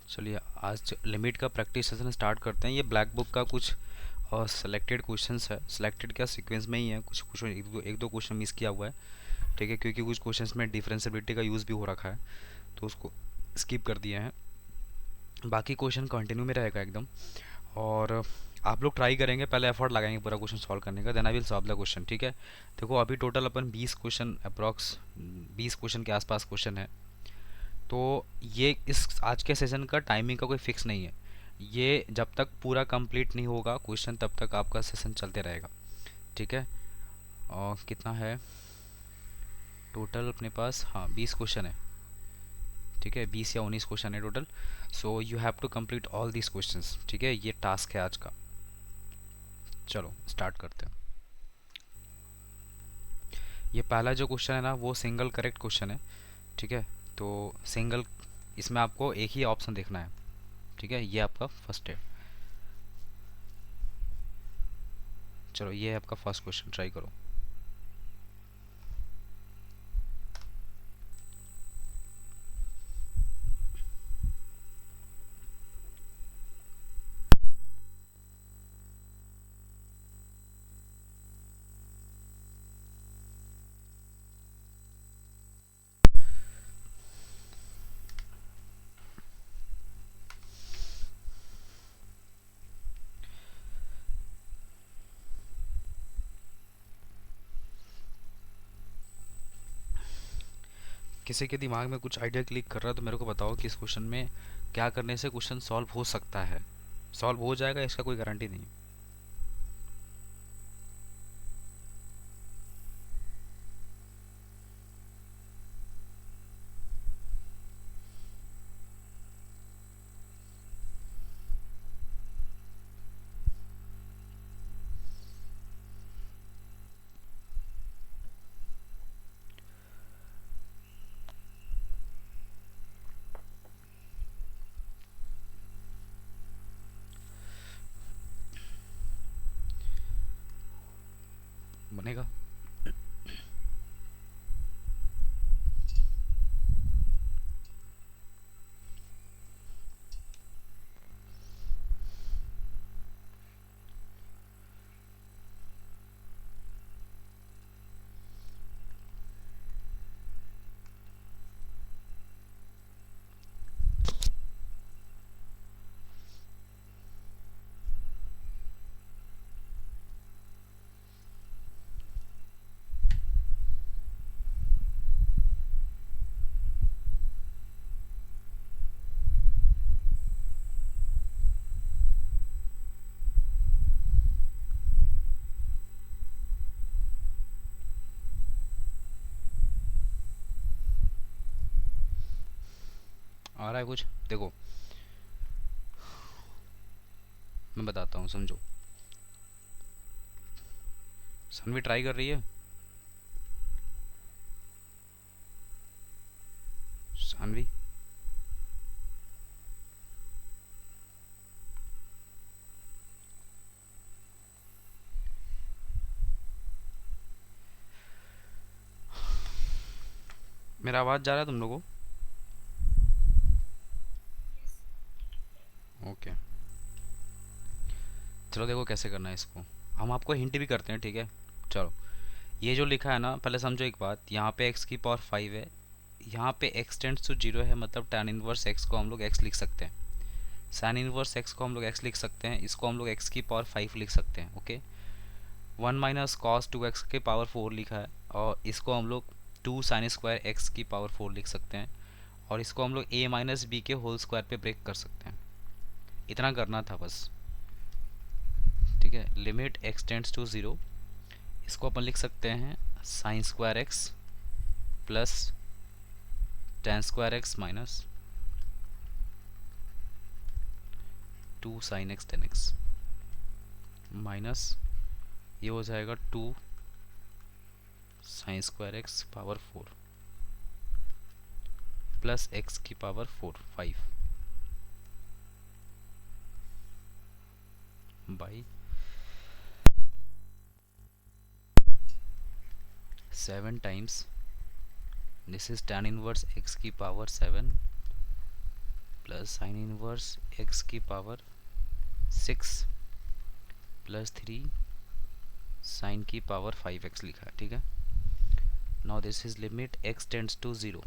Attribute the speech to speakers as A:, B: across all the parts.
A: चलिए आज लिमिट का प्रैक्टिस सेशन स्टार्ट करते हैं। ये ब्लैक बुक का कुछ सेलेक्टेड क्वेश्चंस है। सिलेक्टेड क्या, सीक्वेंस में ही है। कुछ कुछ एक दो क्वेश्चन मिस किया हुआ है, ठीक है, क्योंकि कुछ क्वेश्चंस में डिफरेंशिएबिलिटी का यूज़ भी हो रखा है तो उसको स्किप कर दिए हैं। बाकी क्वेश्चन कंटिन्यू में रहेगा एकदम। और आप लोग ट्राई करेंगे, पहले एफर्ट लगाएंगे पूरा क्वेश्चन सॉल्व करने का, then I will solve the question, ठीक है। देखो अभी टोटल अपन 20 क्वेश्चन अप्रॉक्स 20 क्वेश्चन के आसपास क्वेश्चन है। तो ये इस आज के सेशन का टाइमिंग का कोई फिक्स नहीं है। ये जब तक पूरा कंप्लीट नहीं होगा क्वेश्चन तब तक आपका सेशन चलते रहेगा, ठीक है। और कितना है टोटल अपने पास, हाँ 20 क्वेश्चन है, ठीक है, 20 या 19 क्वेश्चन है total. So you have to complete all these questions, ठीक है, ये टास्क है आज का। चलो स्टार्ट करते हैं। ये पहला जो क्वेश्चन है ना वो सिंगल करेक्ट क्वेश्चन है, ठीक है। तो सिंगल, इसमें आपको एक ही ऑप्शन देखना है, ठीक है, ये आपका फर्स्ट है। चलो ये है आपका फर्स्ट क्वेश्चन, ट्राई करो। किसी के दिमाग में कुछ आइडिया क्लिक कर रहा है तो मेरे को बताओ कि इस क्वेश्चन में क्या करने से क्वेश्चन सॉल्व हो सकता है। सॉल्व हो जाएगा इसका कोई गारंटी नहीं। बनेगा। आ रहा है कुछ, देखो मैं बताता हूँ, समझो। सानवी ट्राई कर रही है। सानवी, मेरा आवाज़ जा रहा है तुम लोगों को? ओके, चलो देखो कैसे करना है इसको। हम आपको हिंट भी करते हैं, ठीक है। चलो ये जो लिखा है ना, पहले समझो एक बात, यहाँ पे x की पावर 5 है, यहाँ पे x टेंड्स टू 0 है, मतलब tan इनवर्स x को हम लोग x लिख सकते हैं। साइन इनवर्स x को हम लोग x लिख सकते हैं, इसको हम लोग x की पावर 5 लिख सकते हैं, ओके। 1 - cos 2x के पावर 4 लिखा है, और इसको हम लोग 2 sin² x की पावर 4 लिख सकते हैं, और इसको हम लोग a - b के होल स्क्वायर पे ब्रेक कर सकते हैं। इतना करना था बस, ठीक है। लिमिट x टेंड्स टू 0, इसको अपन लिख सकते हैं sin² x plus tan² x minus 2 sin x tan x minus ये हो जाएगा 2 sin² x power 4 plus x की power 4 5 by 7 times this is tan inverse x की power 7 plus sine inverse x की पावर 6 प्लस 3 साइन की power 5x लिखा है, ठीक है। Now this is limit x tends to 0।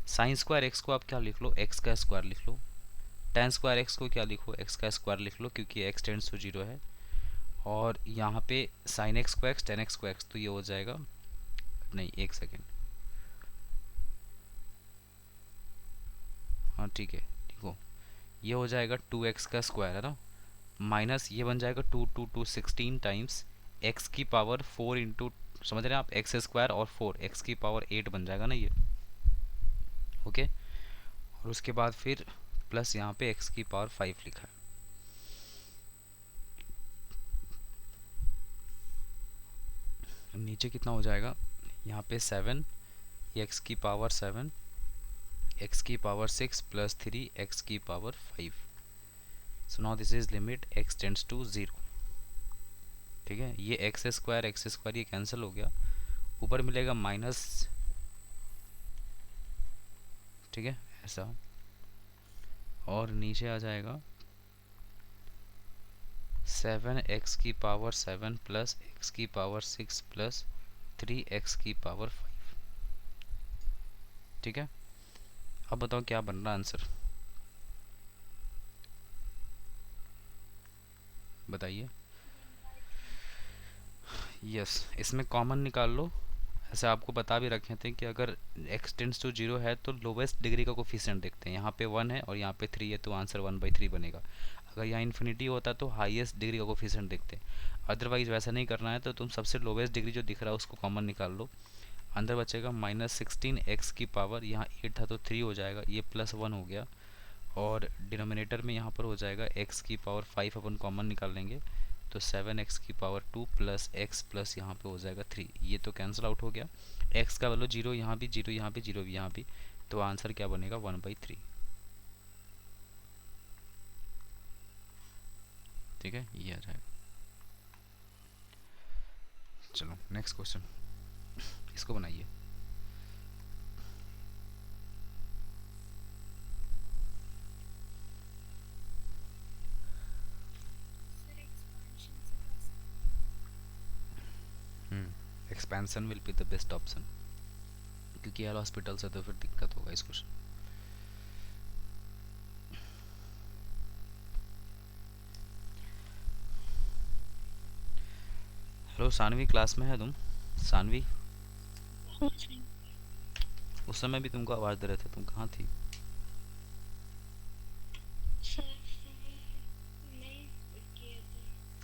A: Sine square x को आप क्या लिख लो, एक्स का स्क्वायर लिख लो। टेन स्क्वायर एक्स को क्या लिखो, एक्स का स्क्वायर लिख लो, क्योंकि एक्स टेंड्स टू 0 है। और यहाँ पे साइन एक्स को एक्स, टेन एक्स को एक्स, तो ये हो जाएगा, नहीं एक सेकेंड, हाँ ठीक है, ठीक हो, ये हो जाएगा 2x का स्क्वायर है ना, माइनस ये बन जाएगा 2 टाइम्स x की पावर 4 इंटू, समझ रहे हैं आप, एक्स स्क्वायर और 4 x की पावर 8 बन जाएगा ना ये, ओके। और उसके बाद फिर प्लस यहाँ पे x की पावर 5 लिखा है। नीचे कितना हो जाएगा, यहाँ पे 7 x की पावर 7, x की पावर 6 प्लस 3 x की power 5। So now this is limit x tends to 0, ठीक है। ये एक्स स्क्वायर ये कैंसिल हो गया, ऊपर मिलेगा माइनस, ठीक है ऐसा, और नीचे आ जाएगा 7x की पावर 7 प्लस x की पावर 6 प्लस 3x की पावर 5, ठीक है। अब बताओ क्या बन रहा आंसर, बताइए। यस, इसमें कॉमन निकाल लो। ऐसे आपको बता भी रखे थे कि अगर x टेंड्स टू 0 है तो लोवेस्ट डिग्री का कोफिशिएंट देखते हैं, यहाँ पे 1 है और यहाँ पे 3 है, तो आंसर 1/3 बनेगा। अगर यहाँ इन्फिनिटी होता तो हाईएस्ट डिग्री का कोफिशिएंट देखते हैं। अदरवाइज वैसा नहीं करना है, तो तुम सबसे लोवेस्ट डिग्री जो दिख रहा है उसको कॉमन निकाल लो। अंदर बचेगा -16 x की पावर, यहाँ 8 था तो 3 हो जाएगा, ये +1 हो गया, और डिनोमिनेटर में यहाँ पर हो जाएगा x की पावर 5, अपन कॉमन निकाल लेंगे तो 7x की पावर 2 प्लस x प्लस यहाँ पे हो जाएगा 3, ये तो कैंसिल आउट हो गया। x का वैल्यू 0 यहाँ भी, 0 यहाँ भी, 0 भी यहाँ भी, तो आंसर क्या बनेगा 1/3, ठीक है, ये आ जाएगा। चलो नेक्स्ट क्वेश्चन, इसको बनाइए। Expansion will be the best option, क्योंकि एल हॉस्पिटल से तो फिर दिक्कत होगा इस क्वेश्चन। हेलो सानवी, क्लास में है तुम? सानवी, उस समय भी तुमको आवाज़ दे रहे थे, तुम कहाँ थी?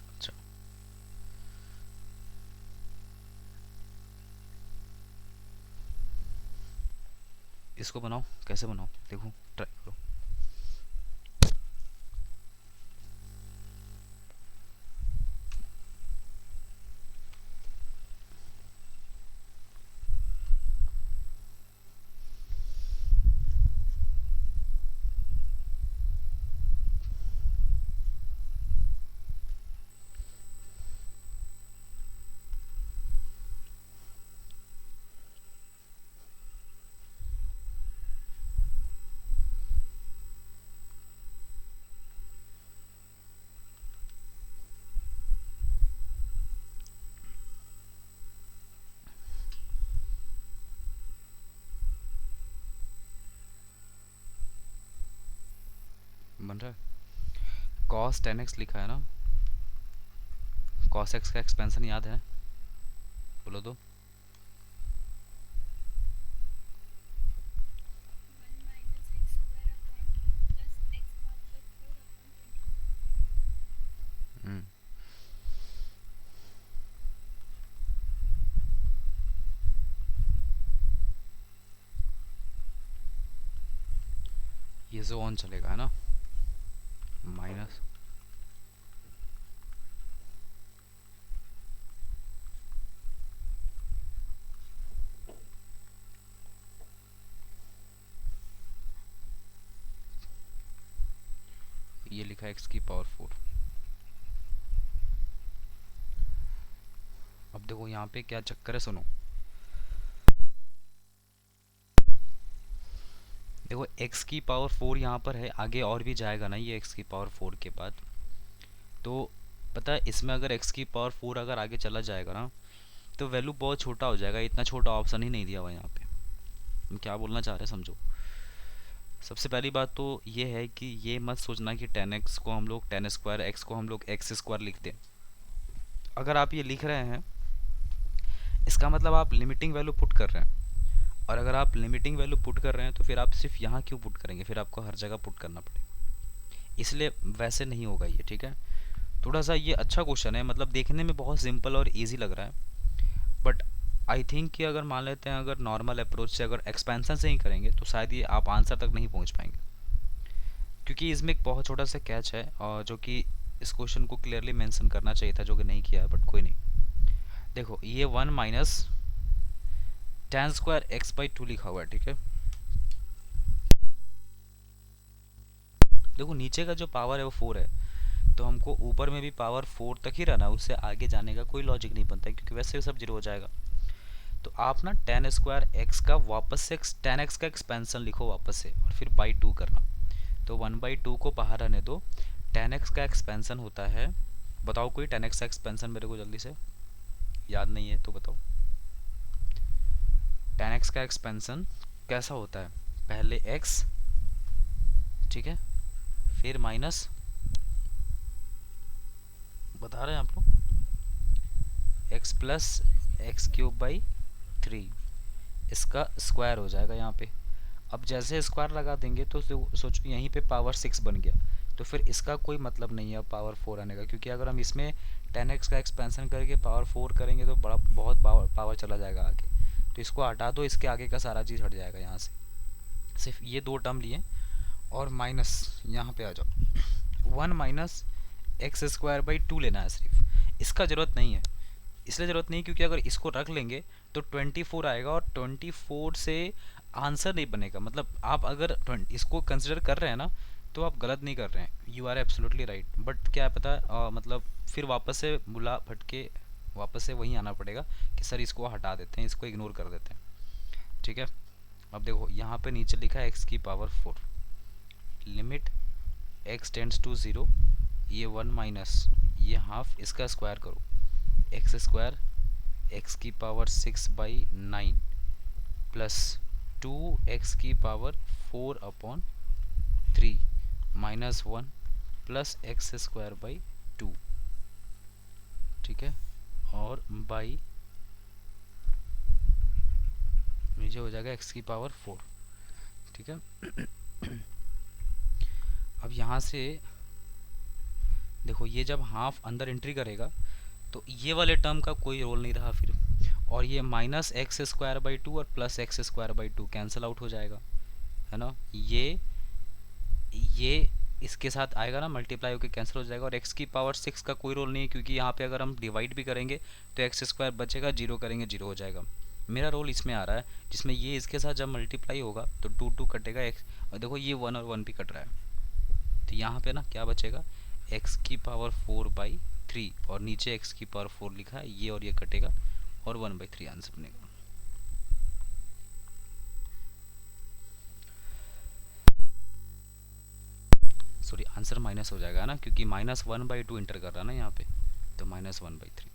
A: अच्छा, इसको बनाओ, कैसे बनाओ देखो, ट्राई करो। बन रहा है, cos 10x लिखा है ना, cos x का एक्सपेंशन याद है, बोलो तो। हम्म, ये जो ऑन चलेगा है ना, माइनस, ये लिखा है x की पावर 4। अब देखो यहाँ पे क्या चक्कर है, सुनो। देखो देखो x की पावर 4 यहाँ पर है, आगे और भी जाएगा ना ये x की पावर 4 के बाद। तो पता है इसमें अगर x की पावर 4 अगर आगे चला जाएगा ना तो वैल्यू बहुत छोटा हो जाएगा, इतना छोटा ऑप्शन ही नहीं दिया हुआ यहाँ पे। हम क्या बोलना चाह रहे हैं समझो। सबसे पहली बात तो ये है कि ये मत सोचना कि 10x को हम लोग 10 स्क्वायर, x को हम लोग x स्क्वायर लिख दें। अगर आप ये लिख रहे हैं इसका मतलब आप लिमिटिंग वैल्यू पुट कर रहे हैं, और अगर आप लिमिटिंग वैल्यू पुट कर रहे हैं तो फिर आप सिर्फ यहाँ क्यों पुट करेंगे, फिर आपको हर जगह पुट करना पड़ेगा, इसलिए वैसे नहीं होगा ये, ठीक है। थोड़ा सा ये अच्छा क्वेश्चन है, मतलब देखने में बहुत सिंपल और इजी लग रहा है, बट आई थिंक कि अगर मान लेते हैं अगर नॉर्मल अप्रोच से अगर एक्सपेंशन से ही करेंगे तो शायद ये आप आंसर तक नहीं पहुंच पाएंगे, क्योंकि इसमें एक बहुत छोटा सा कैच है और जो कि इस क्वेश्चन को क्लियरली मेंशन करना चाहिए था, जो कि नहीं किया है, बट कोई नहीं। देखो ये 1 माइनस 10 स्क्वायर एक्स बाई 2 लिखा हुआ है, ठीक है। देखो नीचे का जो पावर है वो 4 है, तो हमको ऊपर में भी पावर 4 तक ही रहना, उससे आगे जाने का कोई लॉजिक नहीं बनता है, क्योंकि वैसे भी सब जीरो हो जाएगा। तो आप ना 10 स्क्वायर एक्स का वापस से 10x का एक्सपेंशन लिखो वापस से, और फिर बाई 2 करना। तो 1/2 को बाहर रहने दो, 10x का एक्सपेंशन होता है, बताओ कोई 10x का एक्सपेंशन मेरे को जल्दी से, याद नहीं है तो बताओ। 10x का एक्सपेंशन कैसा होता है, पहले x, ठीक है, फिर माइनस, बता रहे हैं आप लोग, x plus x cube by 3, इसका स्क्वायर हो जाएगा यहाँ पे। अब जैसे स्क्वायर लगा देंगे तो सोचो यहीं पे पावर 6 बन गया, तो फिर इसका कोई मतलब नहीं है पावर 4 आने का, क्योंकि अगर हम इसमें 10x का एक्सपेंशन करके पावर 4 करेंगे तो बड़ा बहुत पावर चला जाएगा आगे, तो इसको हटा दो, इसके आगे का सारा चीज़ हट जाएगा यहाँ से, सिर्फ ये दो टर्म लिए, और माइनस यहाँ पे आ जाओ, 1 माइनस एक्स स्क्वायर बाई 2 लेना है सिर्फ, इसका ज़रूरत नहीं है, इसलिए ज़रूरत नहीं क्योंकि अगर इसको रख लेंगे तो 24 आएगा, और 24 से आंसर नहीं बनेगा, मतलब आप अगर इसको कंसिडर कर रहे हैं ना तो आप गलत नहीं कर रहे हैं, you are absolutely right, but क्या पता मतलब फिर वापस से बुला भटके वापस से वहीं आना पड़ेगा कि सर इसको हटा देते हैं, इसको इग्नोर कर देते हैं, ठीक है। अब देखो यहाँ पे नीचे लिखा है एक्स की power 4, limit x tends to 0, ये 1 माइनस ये हाफ, इसका स्क्वायर करो, एक्स स्क्वायर एक्स की पावर 6/9 प्लस 2x की power 4/3 minus 1 plus x square by 2, ठीक है, और बाई नीचे हो जाएगा x की पावर 4, ठीक है। अब यहाँ से देखो ये जब हाफ अंदर एंट्री करेगा तो ये वाले टर्म का कोई रोल नहीं रहा फिर, और ये माइनस एक्स स्क्वायर बाई 2 और plus x square by 2 cancel out हो जाएगा, है ना, ये इसके साथ आएगा ना, मल्टीप्लाई होकर कैंसिल हो जाएगा, और x की पावर 6 का कोई रोल नहीं है, क्योंकि यहाँ पे अगर हम डिवाइड भी करेंगे तो एक्स स्क्वायर बचेगा, जीरो करेंगे जीरो हो जाएगा। मेरा रोल इसमें आ रहा है जिसमें ये इसके साथ जब मल्टीप्लाई होगा तो 2 कटेगा x, और देखो ये 1 और 1 भी कट रहा है, तो यहाँ पे ना क्या बचेगा, x की पावर 4/3, और नीचे x की पावर 4 लिखा है, ये और ये कटेगा, और 1/3 आंसर बनेगा। सॉरी आंसर माइनस हो जाएगा ना, क्योंकि -1/2 इंटर कर रहा है ना यहाँ पे, तो -1/3,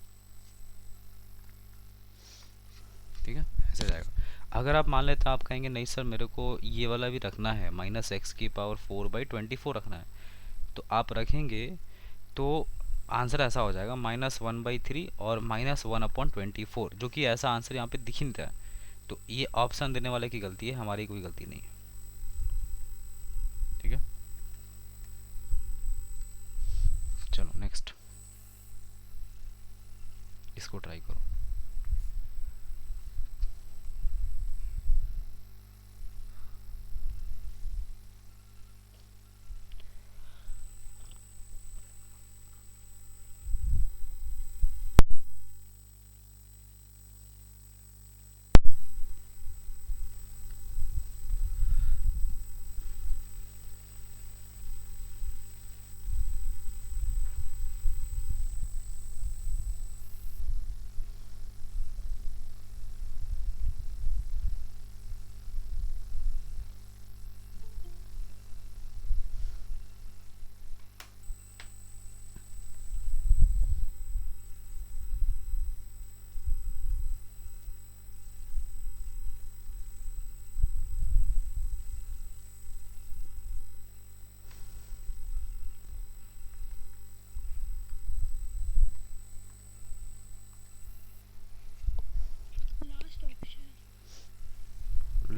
A: ठीक है, ऐसे जाएगा। अगर आप मान लेते हैं आप कहेंगे नहीं सर मेरे को ये वाला भी रखना है, माइनस एक्स की पावर 4/24 रखना है, तो आप रखेंगे तो आंसर ऐसा हो जाएगा -1/3 और -1/24, जो कि ऐसा आंसर यहाँ पे दिख ही नहीं रहा है, तो ये ऑप्शन देने वाले की गलती है, हमारी कोई गलती नहीं है, ठीक है। चलो नेक्स्ट, इसको ट्राई करो।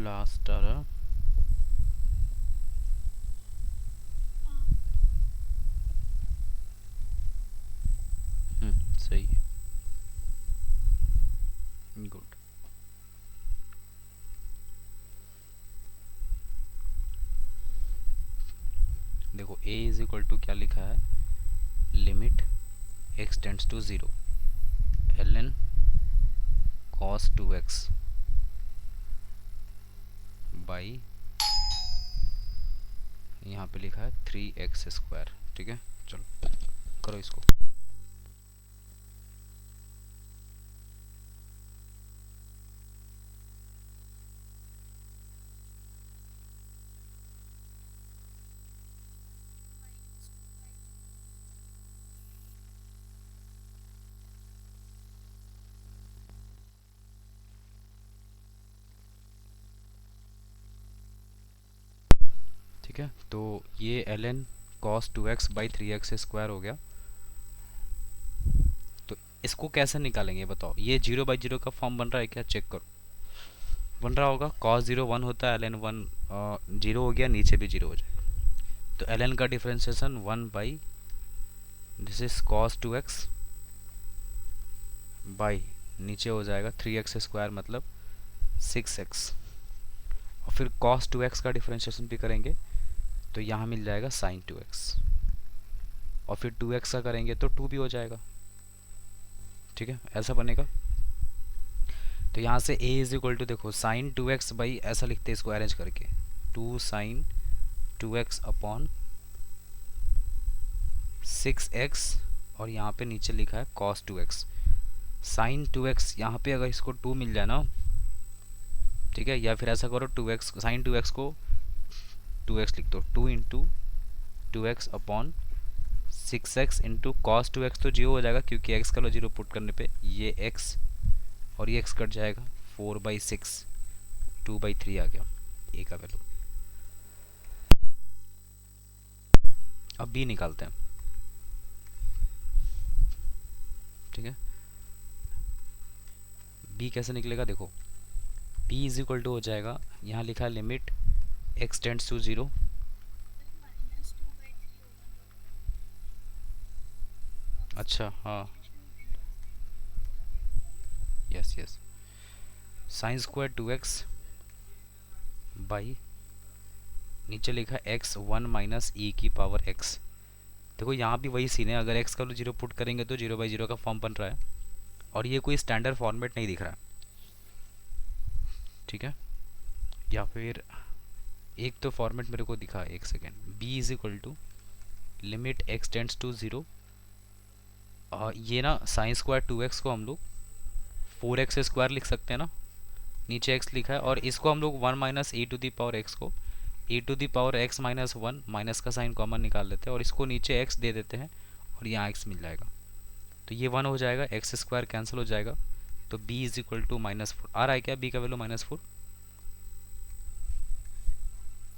A: लास्ट आ रहा। सही है, गुड। देखो a इज इक्वल टू क्या लिखा है, limit x tends to 0 ln cos 2x by, यहाँ पे लिखा है 3x स्क्वायर। ठीक है, चलो करो इसको। ठीक है, तो ये ln cos 2x by 3x square हो गया। तो इसको कैसे निकालेंगे बताओ, ये 0/0 का फॉर्म बन रहा है क्या, चेक करो। बन रहा होगा, cos 0 1 होता है, ln 1 0 हो गया, नीचे भी 0 हो जाएगा। तो ln का differentiation 1 by this is cos 2x by नीचे हो जाएगा 3x स्क्वायर मतलब 6x, और फिर cos 2x का डिफरेंशिएशन भी करेंगे तो यहाँ मिल जाएगा sin 2x, और फिर 2x का करेंगे तो 2 भी हो जाएगा। ठीक है, ऐसा बनेगा। तो यहाँ से a इज इक्वल टू देखो sin 2x बाई, ऐसा लिखते हैं इसको अरेंज करके, 2 sin 2x अपॉन 6x, और यहाँ पे नीचे लिखा है cos 2x। sin 2x यहाँ पे अगर इसको 2 मिल जाए ना, ठीक है, या फिर ऐसा करो 2x sin 2x को 2x लिख दो, 2 into 2x upon 6x into cos 2x, तो 0 हो जाएगा क्योंकि x का लो 0 पुट करने पे ये x और ये x कट जाएगा, 4/6 2/3 आ गया a का वैल्यू। अब b निकालते हैं। ठीक है, b कैसे निकलेगा, देखो b इज इक्वल टू हो जाएगा, यहाँ लिखा है लिमिट x टेंड्स टू 0। अच्छा हाँ, yes yes, sine square 2x by नीचे लिखा है x 1 माइनस e की पावर x। देखो यहाँ भी वही सीन है, अगर x का लो 0 पुट करेंगे तो 0/0 का फॉर्म बन रहा है, और ये कोई स्टैंडर्ड फॉर्मेट नहीं दिख रहा है। ठीक है, या फिर एक तो फॉर्मेट मेरे को दिखा, एक second, b is equal to limit x tends to 0, ये ना साइन स्क्वायर 2x को हम लोग 4x स्क्वायर लिख सकते हैं ना, नीचे x लिखा है, और इसको हम लोग 1 minus e to the power x को e to the power x minus 1, minus का साइन कॉमन निकाल लेते हैं और इसको नीचे x दे देते हैं और यहाँ x मिल जाएगा, तो ये 1 हो जाएगा, x स्क्वायर कैंसिल हो जाएगा, तो b इज इक्वल टू -4 आ रहा है क्या, b का वैल्यू -4।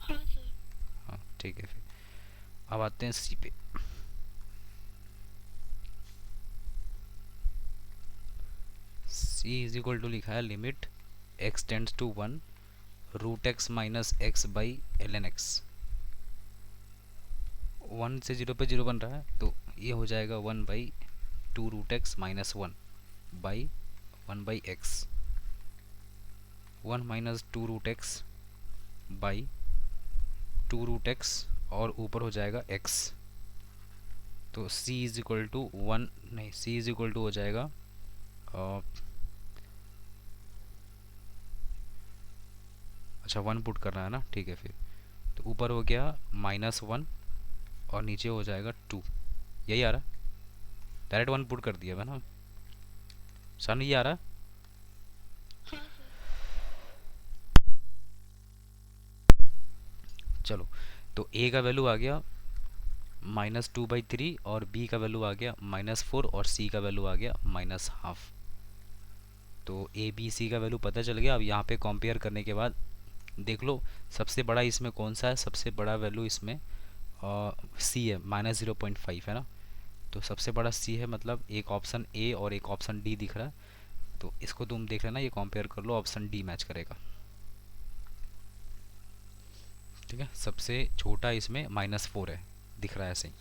A: हाँ ठीक है, फिर अब आते हैं c पे। c इज इक्वल टू लिखा है limit x tends to 1 root x minus x by ln x। 1 से 0 पे 0 बन रहा है, तो ये हो जाएगा 1/2 root x minus 1 by 1/x, 1 minus 2 root x by 2 root x, और ऊपर हो जाएगा x। तो c इज इक्वल टू 1 नहीं, c इज इक्वल टू हो जाएगा अच्छा 1 पुट करना है ना, ठीक है, फिर तो ऊपर हो गया -1 और नीचे हो जाएगा 2, यही आ रहा है, डायरेक्ट 1 पुट कर दिया है ना सन, ये आ रहा है। चलो, तो a का वैल्यू आ गया -2/3 और b का वैल्यू आ गया -4 और c का वैल्यू आ गया -1/2। तो a b c का वैल्यू पता चल गया। अब यहाँ पे कंपेयर करने के बाद देख लो सबसे बड़ा इसमें कौन सा है, सबसे बड़ा वैल्यू इसमें c है, -0.5 है ना, तो सबसे बड़ा c है, मतलब एक ऑप्शन a और एक ऑप्शन d दिख रहा है, तो इसको तुम देख लेना, ये कंपेयर कर लो, ऑप्शन d मैच करेगा। ठीक है, सबसे छोटा इसमें -4 है, दिख रहा है ऐसे ही।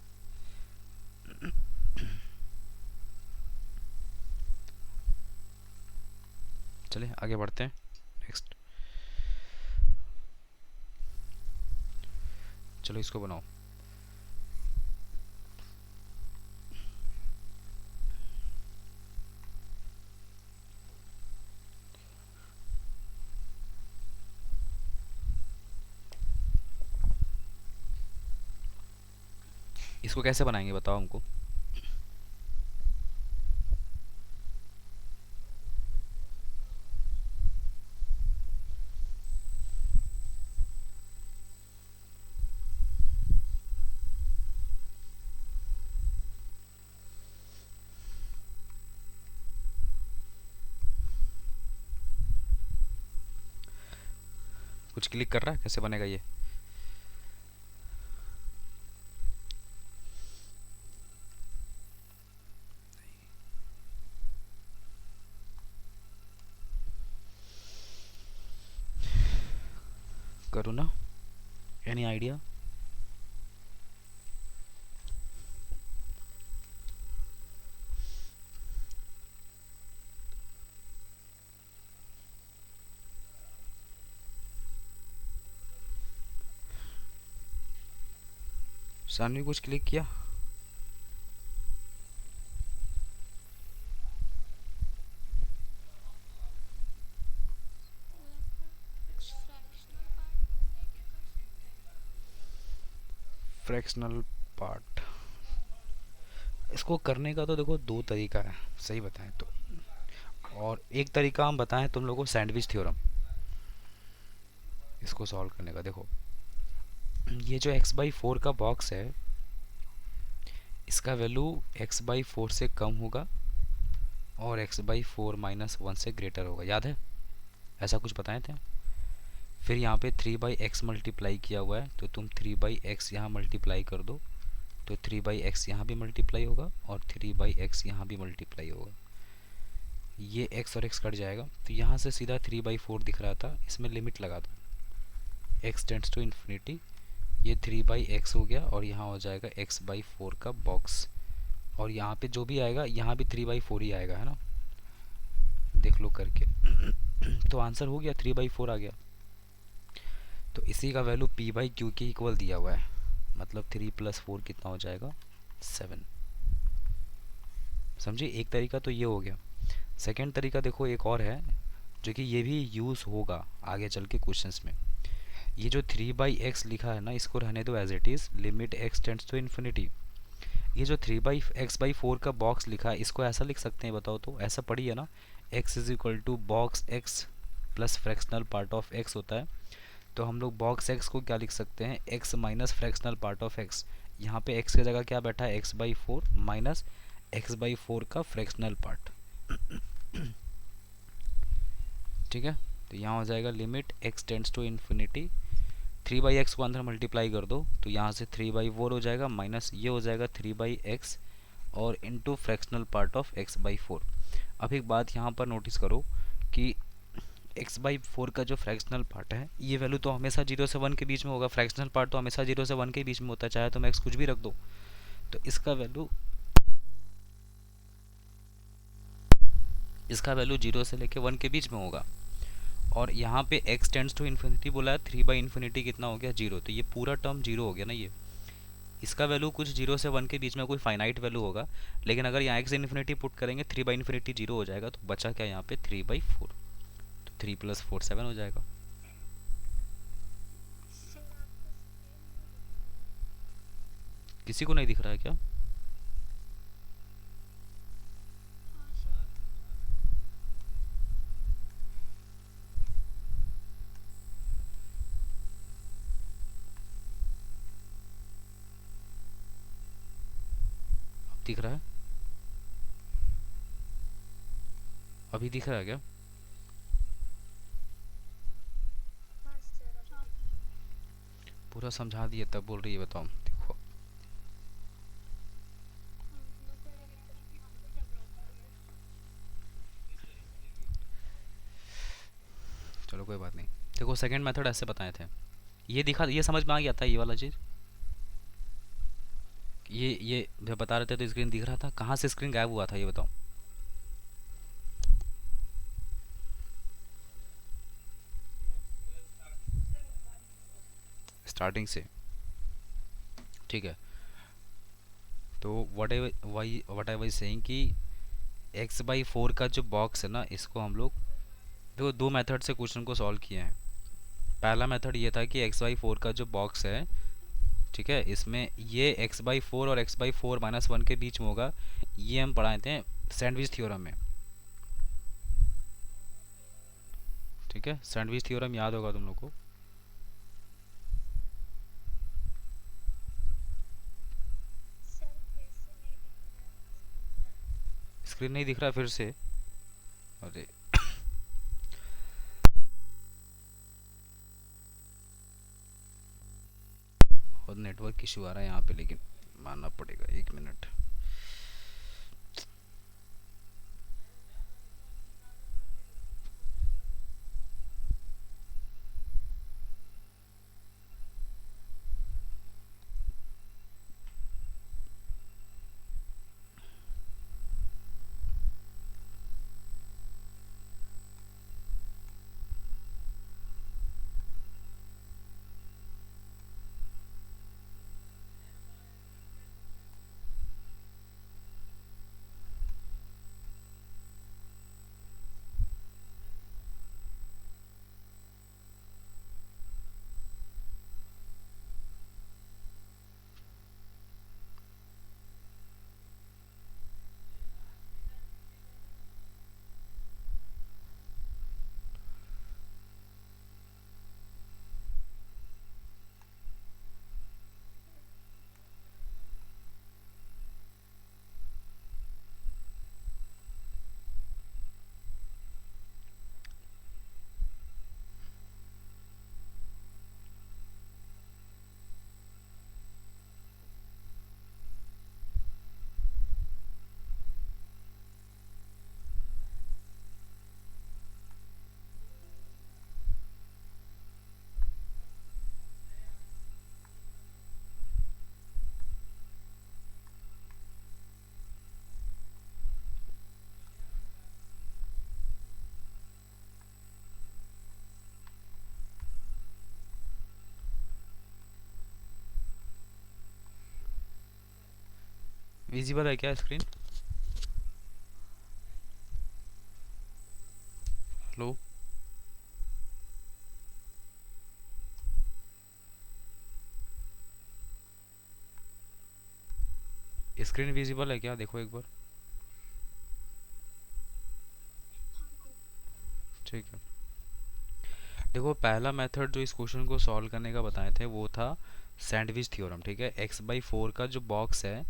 A: चलिए आगे बढ़ते हैं। नेक्स्ट, चलो इसको बनाओ। इसको कैसे बनाएंगे बताओ हमको। कुछ क्लिक कर रहा है, कैसे बनेगा ये। करो ना, एनी आइडिया। सानवी कुछ क्लिक किया। फ्रैक्शनल पार्ट, इसको करने का तो देखो दो तरीका है, सही बताएं तो। और एक तरीका हम बताएं तुम लोगों को, सैंडविच थ्योरम, इसको सॉल्व करने का। देखो ये जो x/4 का बॉक्स है, इसका वैल्यू x/4 से कम होगा और x/4 -1 से ग्रेटर होगा, याद है ऐसा कुछ बताए थे। फिर यहाँ पे 3/x मल्टीप्लाई किया हुआ है, तो तुम 3/x यहाँ मल्टीप्लाई कर दो, तो 3/x यहाँ भी मल्टीप्लाई होगा और 3/x यहाँ भी मल्टीप्लाई होगा। ये x और x कट जाएगा, तो यहाँ से सीधा 3/4 दिख रहा था, इसमें लिमिट लगा दो, x टेंड्स टू इन्फिनिटी। ये 3/x हो गया और यहाँ हो जाएगा x/4 का बॉक्स, और यहाँ पे जो भी आएगा यहाँ भी 3/4 ही आएगा, है ना, देख लो करके। तो आंसर हो गया, 3/4 आ गया। तो इसी का वैल्यू p/q के इक्वल दिया हुआ है, मतलब 3 + 4 कितना हो जाएगा, 7। समझिए, एक तरीका तो ये हो गया। सेकेंड तरीका देखो एक और है, जो कि ये भी यूज़ होगा आगे चल के क्वेश्चंस में। ये जो 3/x लिखा है ना, इसको रहने दो as it is, limit x tends to infinity. ये जो 3/x/4 का बॉक्स लिखा है, इसको ऐसा लिख सकते हैं, बताओ तो, ऐसा पढ़ी है ना, x = box x plus fractional part of x होता है। तो हम लोग बॉक्स x को क्या लिख सकते हैं, x minus fractional part of x। यहाँ पे x की जगह क्या बैठा है, x/4 माइनस x/4 का फ्रैक्शनल पार्ट। ठीक है, तो यहाँ हो जाएगा limit x tends to infinity, 3/x को अंदर मल्टीप्लाई कर दो, तो यहाँ से 3/4 हो जाएगा, माइनस ये हो जाएगा 3/x और into fractional part of x/4। अब एक बात यहाँ पर नोटिस करो कि x/4 का जो फ्रैक्शनल पार्ट है, ये वैल्यू तो हमेशा 0 से 1 के बीच में होगा, फ्रैक्शनल पार्ट तो हमेशा 0 से 1 के बीच में होता है, चाहे तुम x कुछ भी रख दो। तो इसका वैल्यू 0 से लेके 1 के बीच में होगा। और यहाँ पे x टेंड्स टू इन्फिनिटी बोला है, 3/इन्फिनिटी कितना हो गया, 0। तो ये पूरा टर्म 0 हो गया ना। ये इसका वैल्यू कुछ 0 से 1 के बीच में कोई फाइनाइट वैल्यू होगा, लेकिन अगर यहाँ x इन्फिनिटी पुट करेंगे 3/इन्फिनिटी 0 हो जाएगा, तो बचा क्या यहाँ पे, 3/4। तो 3 + 4 7 हो जाएगा। किसी को नहीं दिख रहा है क्या। दिख रहा है, अभी दिख रहा है क्या। पूरा समझा दिए तब बोल रही है, बताओ। देखो चलो कोई बात नहीं। देखो सेकंड मेथड ऐसे बताए थे, ये दिखा, ये समझ में आ गया था ये वाला चीज़। ये जब बता रहे थे तो स्क्रीन दिख रहा था, कहाँ से स्क्रीन गायब हुआ था ये बताओ। स्टार्टिंग से, ठीक है। तो वट आई वाज सेइंग कि x/4 का जो बॉक्स है ना, इसको हम लोग देखो दो मेथड से क्वेश्चन को सॉल्व किए हैं। पहला मेथड ये था कि x/4 का जो बॉक्स है, ठीक है, इसमें ये x/4 और x/4 - 1 के बीच में होगा। ये हम पढ़ाए थे सैंडविच थ्योरम में, ठीक है। सैंडविच थ्योरम याद होगा तुम लोग को। स्क्रीन नहीं दिख रहा फिर से? अरे बहुत नेटवर्क इशू आ रहा है यहाँ पे, लेकिन मानना पड़ेगा। 1 मिनट। विजिबल है क्या स्क्रीन? हेलो? स्क्रीन विजिबल है क्या, देखो एक बार। ठीक है। देखो पहला मेथड जो इस क्वेश्चन को सॉल्व करने का बताए थे वो था सैंडविच थ्योरम, ठीक है। x/4 का जो बॉक्स है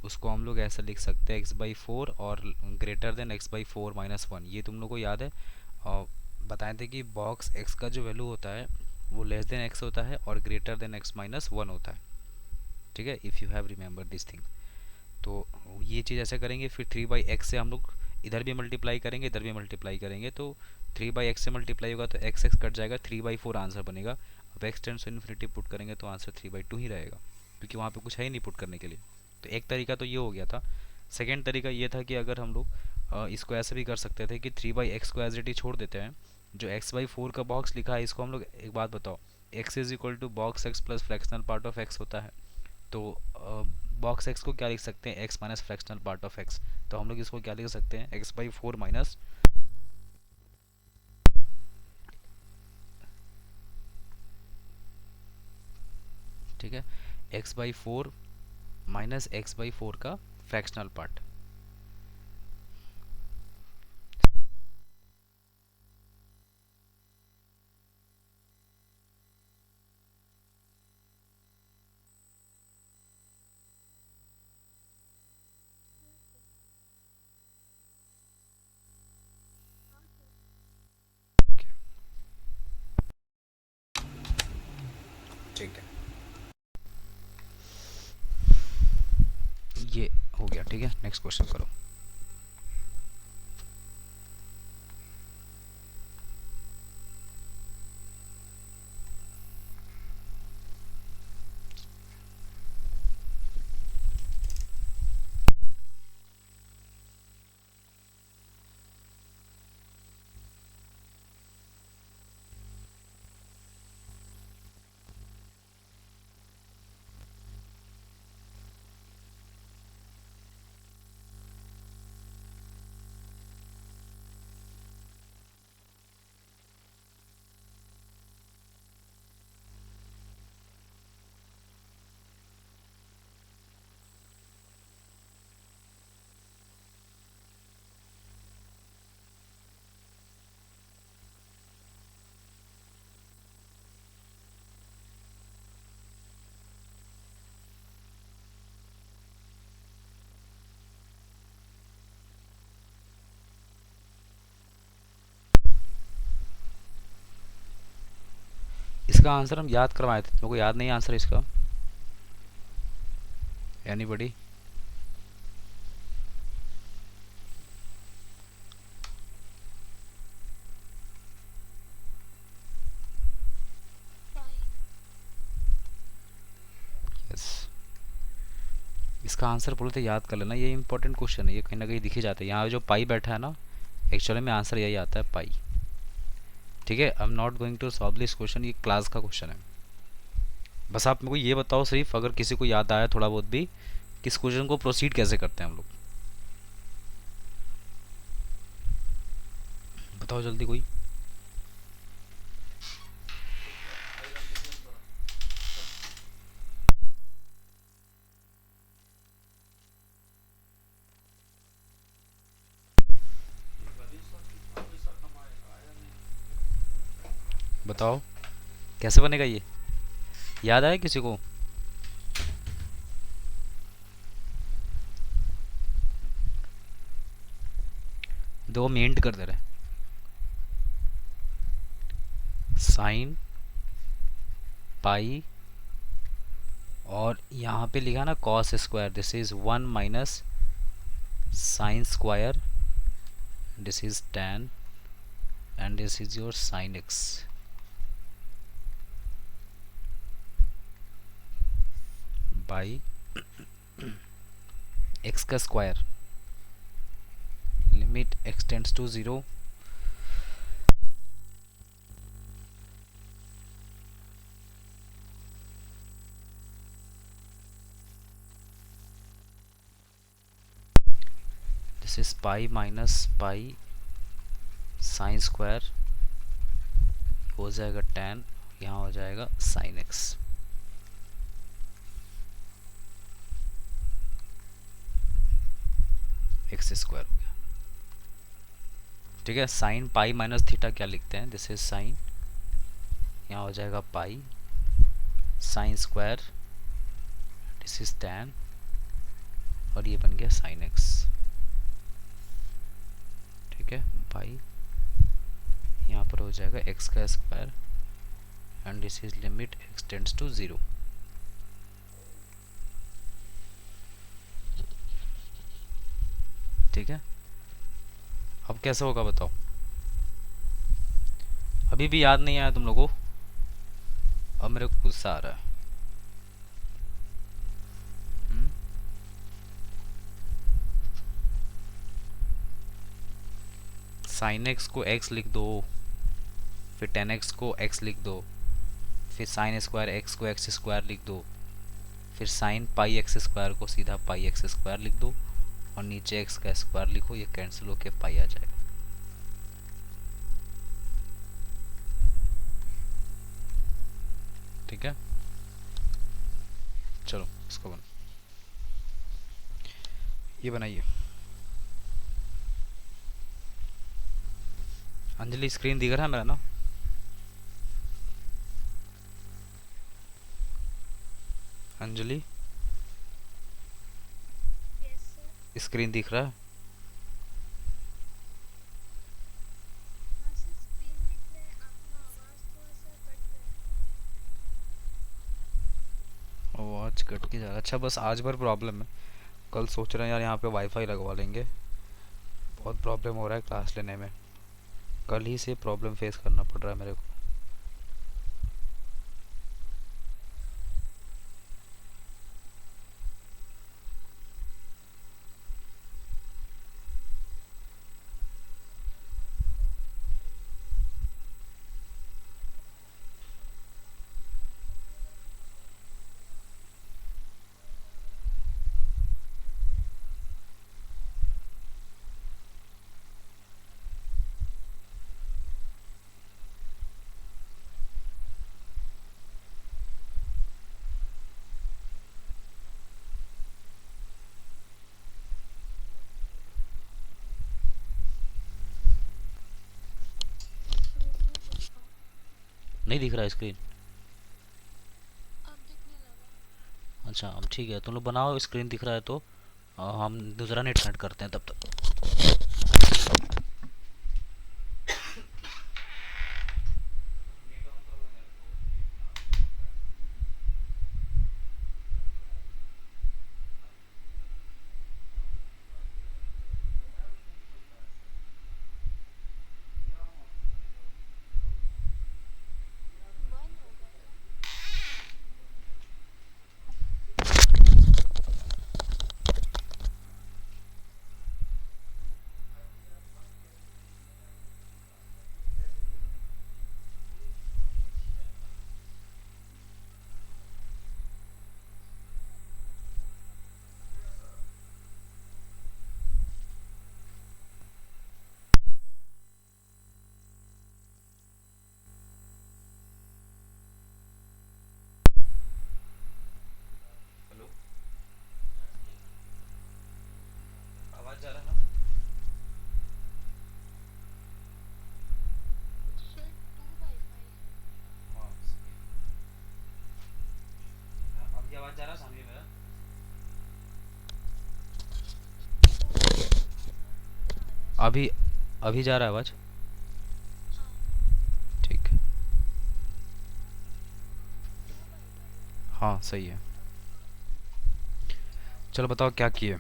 A: उसको हम लोग ऐसा लिख सकते हैं, x/4 और ग्रेटर देन x/4 - 1। ये तुम लोग को याद है। और बताए थे कि बॉक्स x का जो वैल्यू होता है वो लेस देन x होता है और ग्रेटर देन x - 1 होता है, ठीक है। If you have remember this thing, तो ये चीज़ ऐसे करेंगे। फिर 3/x से हम लोग इधर भी मल्टीप्लाई करेंगे, इधर भी मल्टीप्लाई करेंगे, तो 3/x से मल्टीप्लाई होगा तो x कट जाएगा, 3/4 आंसर बनेगा। अब x tends to infinity put करेंगे तो आंसर 3/2 ही रहेगा, क्योंकि वहाँ पे कुछ है ही नहीं पुट करने के लिए। तो एक तरीका तो ये हो गया था। सेकेंड तरीका ये था कि अगर हम लोग इसको ऐसे भी कर सकते थे कि 3/x को एज इट ही छोड़ देते हैं। जो x/4 का बॉक्स लिखा है इसको हम लोग, एक बात बताओ, x is equal to box x plus fractional part of x होता है। तो बॉक्स एक्स को क्या लिख सकते हैं, x minus fractional part of x. तो हम लोग इसको क्या लिख सकते हैं, x/4 माइनस, ठीक है, x/4 माइनस x/4 का फ्रैक्शनल पार्ट। ठीक है, ये हो गया, ठीक है। नेक्स्ट क्वेश्चन करो। इसका आंसर हम याद करवाए थे, तुमको याद नहीं आंसर इसका? एनीबॉडी? यस, इसका आंसर बोलते याद कर लेना, ये इंपॉर्टेंट क्वेश्चन है, ये कहीं ना कहीं दिख ही जाता है। यहाँ जो पाई बैठा है ना, एक्चुअली में आंसर यही आता है, पाई। ठीक है, I am not going to solve this question, ये क्लास का क्वेश्चन है। बस आप मेरे को ये बताओ सिर्फ, अगर किसी को याद आया थोड़ा बहुत भी, किस क्वेश्चन को प्रोसीड कैसे करते हैं हम लोग, बताओ जल्दी कोई। बताओ कैसे बनेगा ये, याद आया किसी को? दो मेंट कर दे रहे हैं, साइन पाई और यहाँ पे लिखा ना cos square, this is 1 minus sine square, this is tan and this is your sin x by x का square, limit x tends to 0, this is pi minus pi sine square, हो जाएगा tan, यहाँ हो जाएगा sin x। X square हो गया। ठीक है, साइन पाई माइनस थीटा क्या लिखते हैं, दिस इज साइन, यहाँ हो जाएगा पाई sine square, this is tan और ये बन गया sin x। ठीक है, पाई यहाँ पर हो जाएगा x का square and this is limit x tends to 0। ठीक है, अब कैसे होगा बताओ, अभी भी याद नहीं आया तुम लोगों को? अब मेरे को गुस्सा आ रहा है। साइन एक्स को x लिख दो, फिर टेन एक्स को x लिख दो, फिर साइन स्क्वायर एक्स को एक्स स्क्वायर लिख दो, फिर साइन पाई एक्स स्क्वायर को सीधा पाई एक्स स्क्वायर लिख दो और नीचे एक्स का स्क्वायर लिखो, ये कैंसिल होके पाई आ जाएगा। ठीक है, चलो इसको बना, ये बनाइए। अंजलि स्क्रीन दिख रहा है मेरा ना? अंजलि स्क्रीन दिख रहा है? आवाज कट के जा रहा है। अच्छा, बस आज भर प्रॉब्लम है, कल सोच रहे हैं यार यहाँ पे वाईफाई लगवा लेंगे, बहुत प्रॉब्लम हो रहा है क्लास लेने में, कल ही से प्रॉब्लम फेस करना पड़ रहा है मेरे को। नहीं दिख रहा है स्क्रीन? अच्छा, अब ठीक है, तुम लोग बनाओ, स्क्रीन दिख रहा है तो हम दूसरा नेट कनेक्ट करते हैं तब तक। आवाज जा रहा सामने मेरा? अभी अभी जा रहा है आवाज? ठीक है। हाँ सही है। चलो बताओ क्या किए।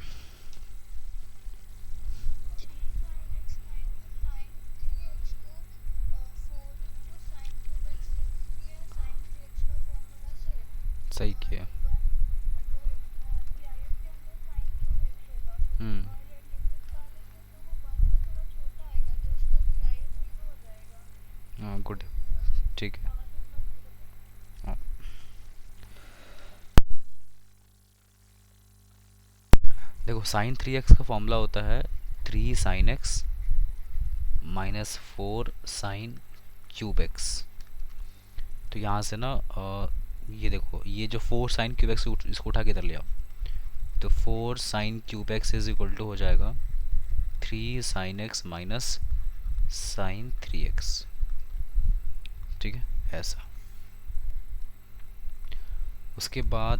A: सही किए। हम्म। हाँ गुड। ठीक है। हाँ, देखो साइन 3x का फॉर्मूला होता है 3 sin x -4 sin³ x। तो यहाँ से ना ये देखो, ये जो 4 sin³ x इसको उठा के इधर ले आओ। तो 4 sin³ x is equal to हो जाएगा 3 sin x -sin3x। ठीक है, ऐसा। उसके बाद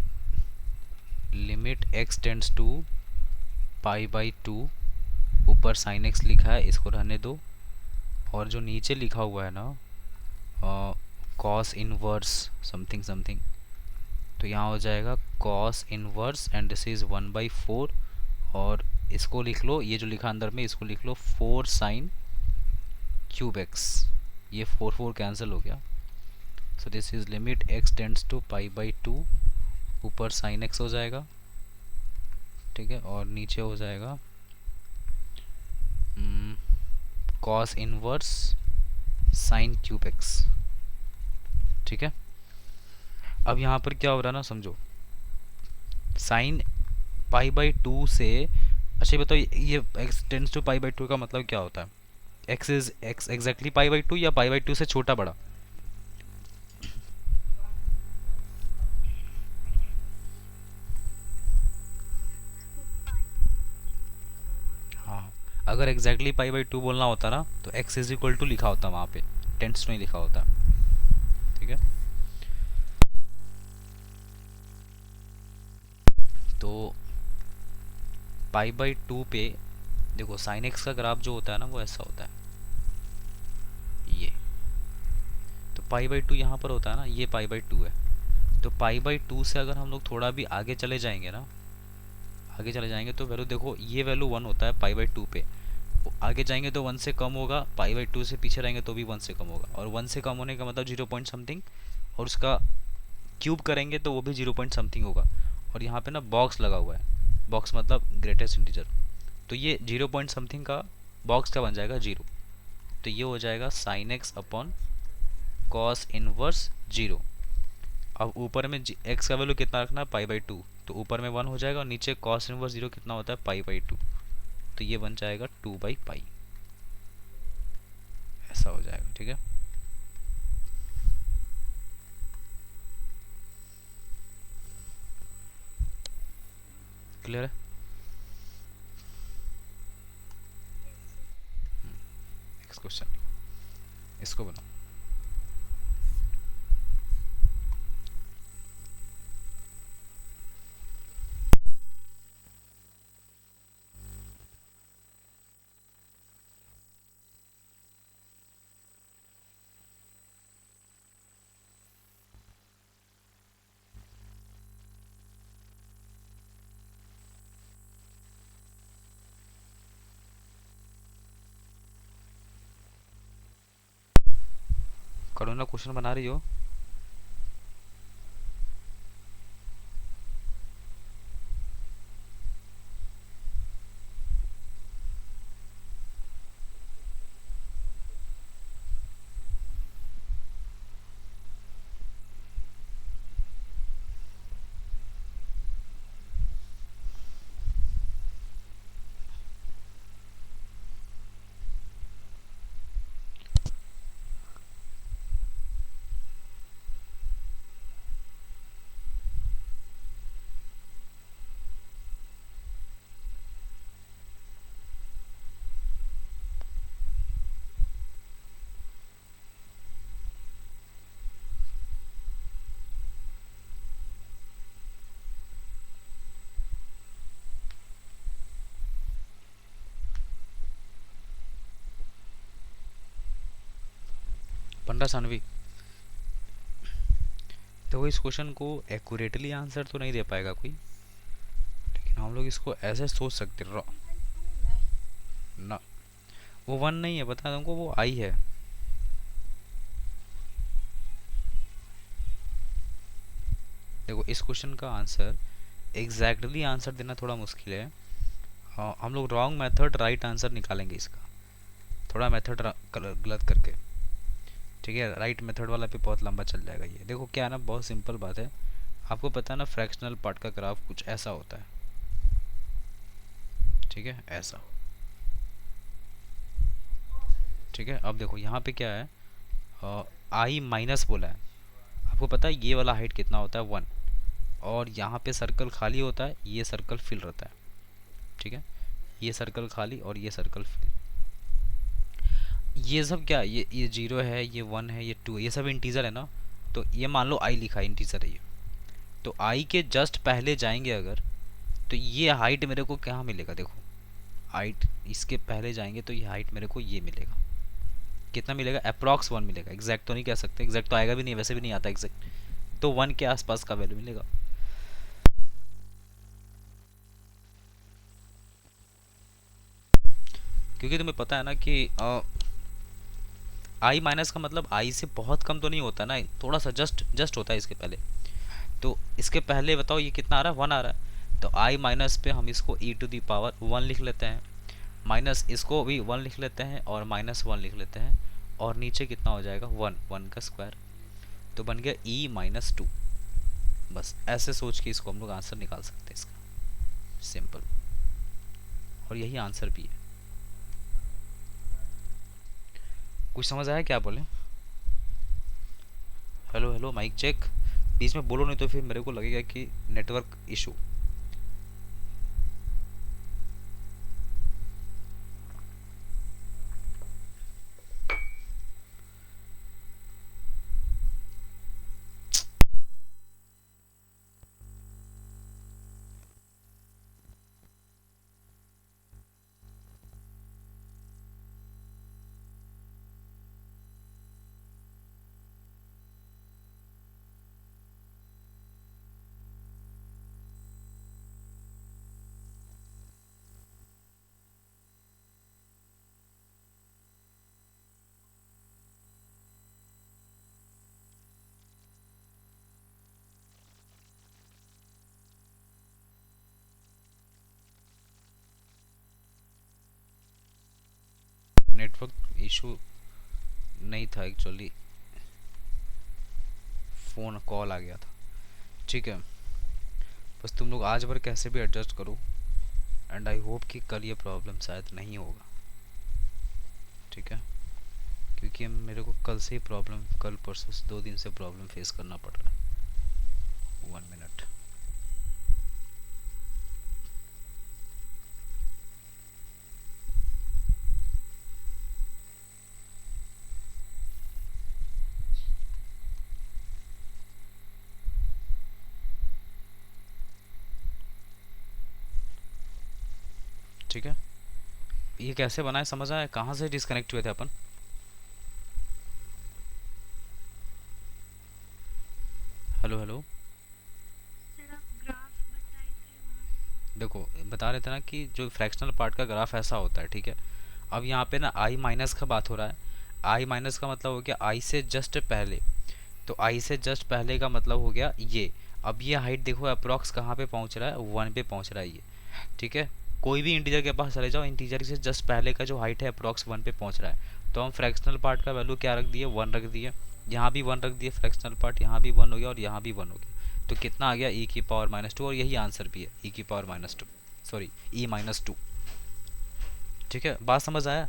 A: लिमिट x टेंड्स टू π/2। ऊपर sin x लिखा है, इसको रहने दो। और जो नीचे लिखा हुआ है ना cos इनवर्स समथिंग समथिंग, तो यहाँ हो जाएगा cos inverse and this is 1/4। और इसको लिख लो, ये जो लिखा अंदर में इसको लिख लो 4 sin³ x। ये 4 कैंसिल हो गया। So this is limit x tends to π/2। ऊपर sin x हो जाएगा, ठीक है, और नीचे हो जाएगा cos इनवर्स sin³ x। ठीक है। अब यहाँ पर क्या हो रहा है ना, समझो। साइन π/2 से, अच्छा ये बताओ, ये x टेंड्स टू π/2 का मतलब क्या होता है? x इज x एग्जैक्टली π/2 या π/2 से छोटा बड़ा? हाँ, अगर एग्जैक्टली π/2 बोलना होता ना तो x इज इक्वल टू लिखा होता वहाँ पे, टेंस नहीं लिखा होता। ठीक है। तो π/2 पे देखो साइन x का ग्राफ जो होता है ना वो ऐसा होता है, ये। तो π/2 यहाँ पर होता है ना, ये π/2 है। तो π/2 से अगर हम लोग थोड़ा भी आगे चले जाएंगे ना, आगे चले जाएंगे तो वैल्यू देखो, ये वैल्यू 1 होता है π/2 पे। आगे जाएंगे तो 1 से कम होगा, π/2 से पीछे रहेंगे तो भी 1 से कम होगा। और 1 से कम होने का मतलब 0 पॉइंट समथिंग, और उसका क्यूब करेंगे तो वो भी 0 पॉइंट समथिंग होगा। और यहाँ पे ना बॉक्स लगा हुआ है, बॉक्स मतलब ग्रेटेस्ट इंटीजर। तो ये 0 पॉइंट समथिंग का बॉक्स का बन जाएगा 0। तो ये हो जाएगा sin x upon cos inverse 0। अब ऊपर में x का वैल्यू कितना रखना है, π/2। तो ऊपर में 1 हो जाएगा और नीचे cos इनवर्स 0 कितना होता है, π/2। तो ये बन जाएगा 2/π। ऐसा हो जाएगा। ठीक है। क्लियर है? नेक्स्ट क्वेश्चन, इसको बनाओ। करो ना, क्वेश्चन बना रही हो? बन रहा सानवी? तो इस क्वेश्चन को एक्यूरेटली आंसर तो नहीं दे पाएगा कोई, लेकिन हम लोग इसको ऐसे सोच सकते ना। वो वन नहीं है, बता तुमको, वो आई है। देखो इस क्वेश्चन का आंसर एग्जैक्टली आंसर देना थोड़ा मुश्किल है। हाँ, हम लोग रॉन्ग मेथड राइट आंसर निकालेंगे इसका, थोड़ा मेथड गलत करके। ठीक है, राइट मेथड वाला पे बहुत लंबा चल जाएगा ये। देखो क्या है ना, बहुत सिंपल बात है। आपको पता है ना, फ्रैक्शनल पार्ट का ग्राफ कुछ ऐसा होता है। ठीक है, ऐसा। ठीक है, अब देखो यहाँ पे क्या है, आई माइनस बोला है। आपको पता है ये वाला हाइट कितना होता है, वन। और यहाँ पे सर्कल खाली होता है, ये सर्कल फिल रहता है। ठीक है, ये सर्कल खाली और ये सर्कल फिल। ये सब क्या, ये जीरो है, ये वन है, ये टू है, ये सब इंटीजर है ना। तो ये मान लो आई लिखा है, इंटीजर है ये। तो आई के जस्ट पहले जाएंगे अगर, तो ये हाइट मेरे को क्या मिलेगा, देखो हाइट इसके पहले जाएंगे तो ये हाइट मेरे को ये मिलेगा। कितना मिलेगा, अप्रॉक्स वन मिलेगा। एग्जैक्ट तो नहीं कह सकते, एग्जैक्ट तो आएगा भी नहीं, वैसे भी नहीं आता एग्जैक्ट। तो वन के आसपास का वैल्यू मिलेगा। क्योंकि तुम्हें पता है ना कि आई माइनस का मतलब आई से बहुत कम तो नहीं होता ना, थोड़ा सा जस्ट जस्ट होता है इसके पहले। तो इसके पहले बताओ ये कितना आ रहा है, वन आ रहा है। तो आई माइनस पे हम इसको ई टू दी पावर वन लिख लेते हैं, माइनस इसको भी वन लिख लेते हैं और माइनस वन लिख लेते हैं। और नीचे कितना हो जाएगा, वन, वन का स्क्वायर। तो बन गया ई माइनस टू। बस ऐसे सोच के इसको हम लोग आंसर निकाल सकते हैं इसका, सिंपल। और यही आंसर भी है। कुछ समझ आया क्या बोले? Hello hello, mic check. बीच में बोलो नहीं तो फिर मेरे को लगेगा कि नेटवर्क इशू। नेटवर्क इशू नहीं था एक्चुअली, फ़ोन कॉल आ गया था। ठीक है, बस तुम लोग आज भर कैसे भी एडजस्ट करो, एंड आई होप कि कल ये प्रॉब्लम शायद नहीं होगा। ठीक है, क्योंकि मेरे को कल से ही प्रॉब्लम, कल परसों से 2 दिन से प्रॉब्लम फेस करना पड़ रहा है। 1 मिनट। ठीक है, ये कैसे बना है समझ आया, कहाँ से डिस्कनेक्ट हुए थे अपन? Hello hello. देखो बता रहे थे ना कि जो फ्रैक्शनल पार्ट का ग्राफ ऐसा होता है। ठीक है, अब यहाँ पे ना आई माइनस का बात हो रहा है। आई माइनस का मतलब हो गया आई से जस्ट पहले। तो आई से जस्ट पहले का मतलब हो गया ये। अब ये हाइट देखो अप्रॉक्स कहाँ पे पहुँच रहा है, वन पे पहुँच रहा है ये। ठीक है, कोई भी इंटीजर के पास चले जाओ, इंटीजर से जस्ट पहले का जो हाइट है अप्रॉक्स वन पे पहुँच रहा है। तो हम फ्रैक्शनल पार्ट का वैल्यू क्या रख दिए, वन रख दिए। यहाँ भी वन रख दिए फ्रैक्शनल पार्ट, यहाँ भी वन हो गया और यहाँ भी वन हो गया। तो कितना आ गया, ई की पावर माइनस टू। और यही आंसर भी है, ई की power minus two, sorry E minus two. ठीक है, बात समझ आया?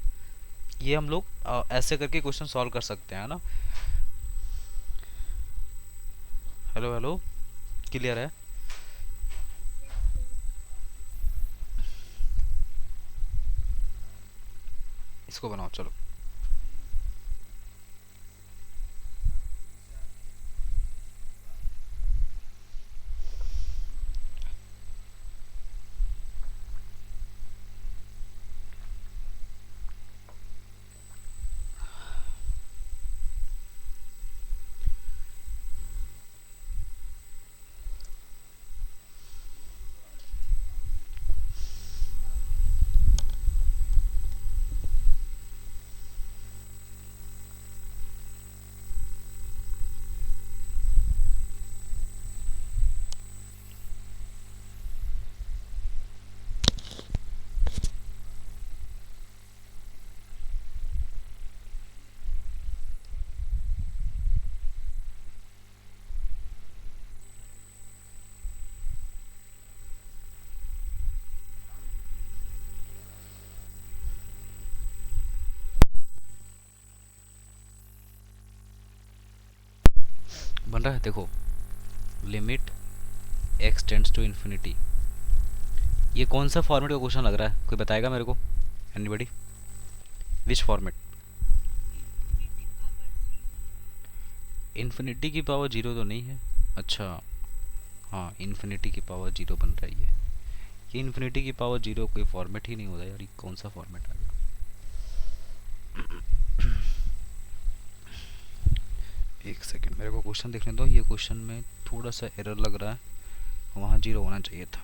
A: ये हम लोग ऐसे करके क्वेश्चन सॉल्व कर सकते हैं ना। हेलो हेलो, क्लियर है? इसको बनाओ चलो। बन रहा है, देखो limit x tends to infinity. ये कौन सा फॉर्मेट का क्वेश्चन लग रहा है, कोई बताएगा मेरे को? एनीबडी? विच फॉर्मेट? इन्फिनिटी की पावर जीरो तो नहीं है। अच्छा, हाँ इन्फिनिटी की पावर जीरो बन रही है। ये इन्फिनिटी की पावर जीरो कोई फॉर्मेट ही नहीं होता यार, ये कौन सा फॉर्मेट आ गया? एक सेकंड मेरे को क्वेश्चन देखने दो। ये क्वेश्चन में थोड़ा सा एरर लग रहा है, वहाँ जीरो होना चाहिए था।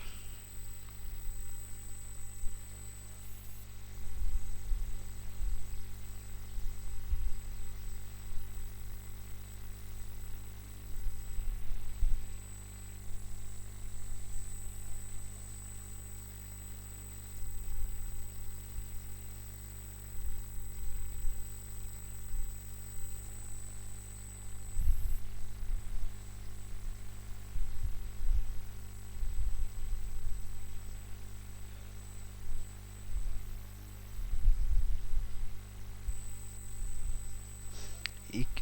A: एक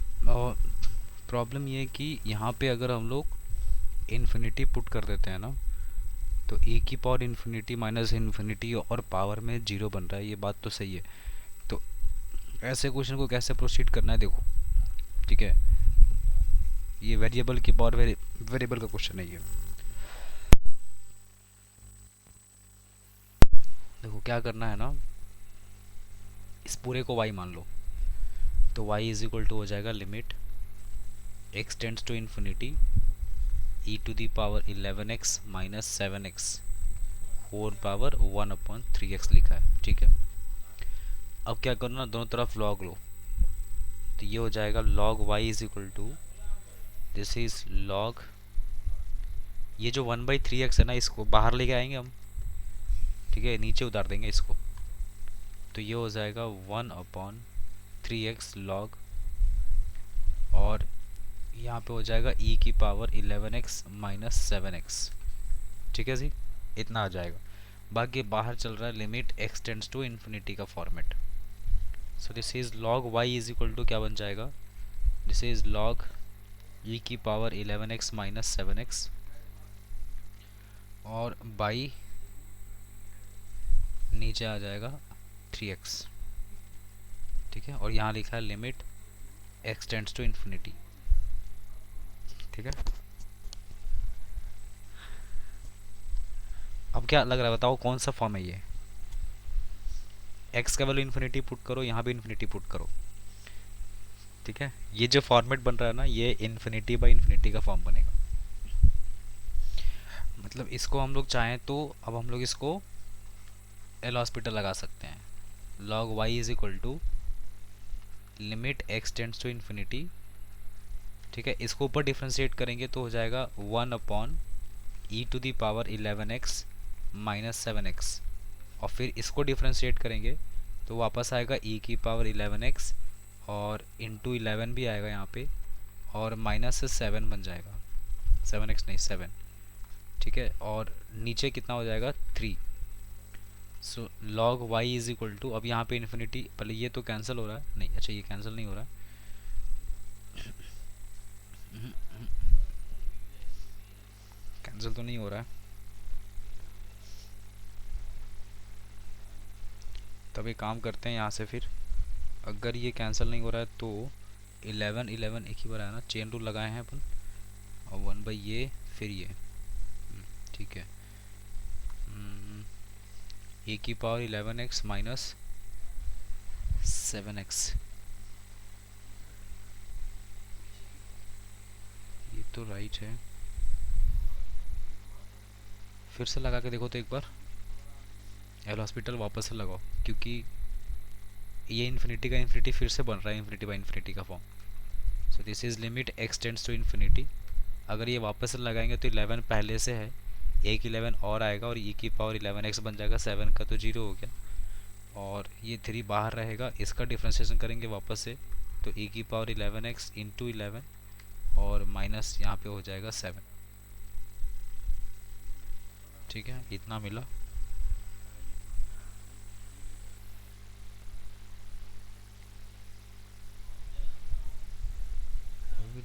A: प्रॉब्लम ये है कि यहाँ पे अगर हम लोग इन्फिनिटी पुट कर देते हैं ना, तो ए की पावर इन्फिनिटी माइनस इन्फिनिटी और पावर में जीरो बन रहा है, ये बात तो सही है। तो ऐसे क्वेश्चन को कैसे प्रोसीड करना है देखो, ठीक है, ये वेरिएबल की पावर वेरिएबल का क्वेश्चन नहीं है। देखो क्या करना है ना, इस पूरे को y मान लो, तो y इज इक्वल टू हो जाएगा limit x tends to infinity e to the power 11x minus 7x whole power 1/3x लिखा है, ठीक है। अब क्या करना, दोनों तरफ लॉग लो, तो ये हो जाएगा log y is equal to, this is log, ये जो 1/3x है ना, इसको बाहर लेके आएंगे हम, ठीक है, नीचे उतार देंगे इसको, तो ये हो जाएगा 1/3x log, और यहाँ पे हो जाएगा e की पावर 11x माइनस 7x, ठीक है जी, इतना आ जाएगा। बाकी बाहर चल रहा है limit x tends to infinity का format, so this is log y is equal to क्या बन जाएगा, दिस इज log e की पावर 11x माइनस 7x और बाई नीचे आ जाएगा 3x, ठीक है, और यहाँ लिखा है limit x tends to infinity, ठीक है। अब क्या लग रहा है बताओ, कौन सा फॉर्म है ये? x का वैल्यू इन्फिनिटी पुट करो, यहाँ भी इन्फिनिटी पुट करो, ठीक है। ये जो फॉर्मेट बन रहा है ना, ये इन्फिनिटी बाई इन्फिनिटी का फॉर्म बनेगा। मतलब इसको हम लोग चाहें तो अब हम लोग इसको एल हॉस्पिटल लगा सकते हैं, log y is equal to limit x tends to infinity, ठीक है, इसको ऊपर डिफ्रेंशिएट करेंगे तो हो जाएगा 1/e to the power 11x minus 7x, और फिर इसको डिफ्रेंशिएट करेंगे तो वापस आएगा e की पावर 11x और इंटू 11 भी आएगा यहाँ पे, और माइनस से 7 बन जाएगा, 7x नहीं 7, ठीक है, और नीचे कितना हो जाएगा 3। So log y is equal to, अब यहाँ पे इन्फिनिटी, पहले ये तो कैंसिल हो रहा है, नहीं अच्छा ये कैंसिल नहीं हो रहा है, कैंसिल तो नहीं हो रहा है, तब एक काम करते हैं यहाँ से, फिर अगर ये कैंसिल नहीं हो रहा है तो 11 11 एक ही बार आया ना, चेन रूल लगाए हैं अपन, और 1 बाई ये फिर ये, ठीक है, ए की पावर 11x माइनस 7x, ये तो राइट है, फिर से लगा के देखो तो एक बार, एल हॉस्पिटल वापस से लगाओ, क्योंकि ये इन्फिनिटी का इन्फिनिटी फिर से बन रहा है, इन्फिनिटी बाई इन्फिनिटी का form. So this is limit x tends to infinity, अगर ये वापस से लगाएंगे तो 11 पहले से है, एक 11 और आएगा और e की पावर 11x बन जाएगा, 7 का तो जीरो हो गया, और ये 3 बाहर रहेगा, इसका डिफ्रेंशिएशन करेंगे वापस से, तो e की पावर 11x इंटू 11 और माइनस यहाँ पे हो जाएगा 7, ठीक है, इतना मिला।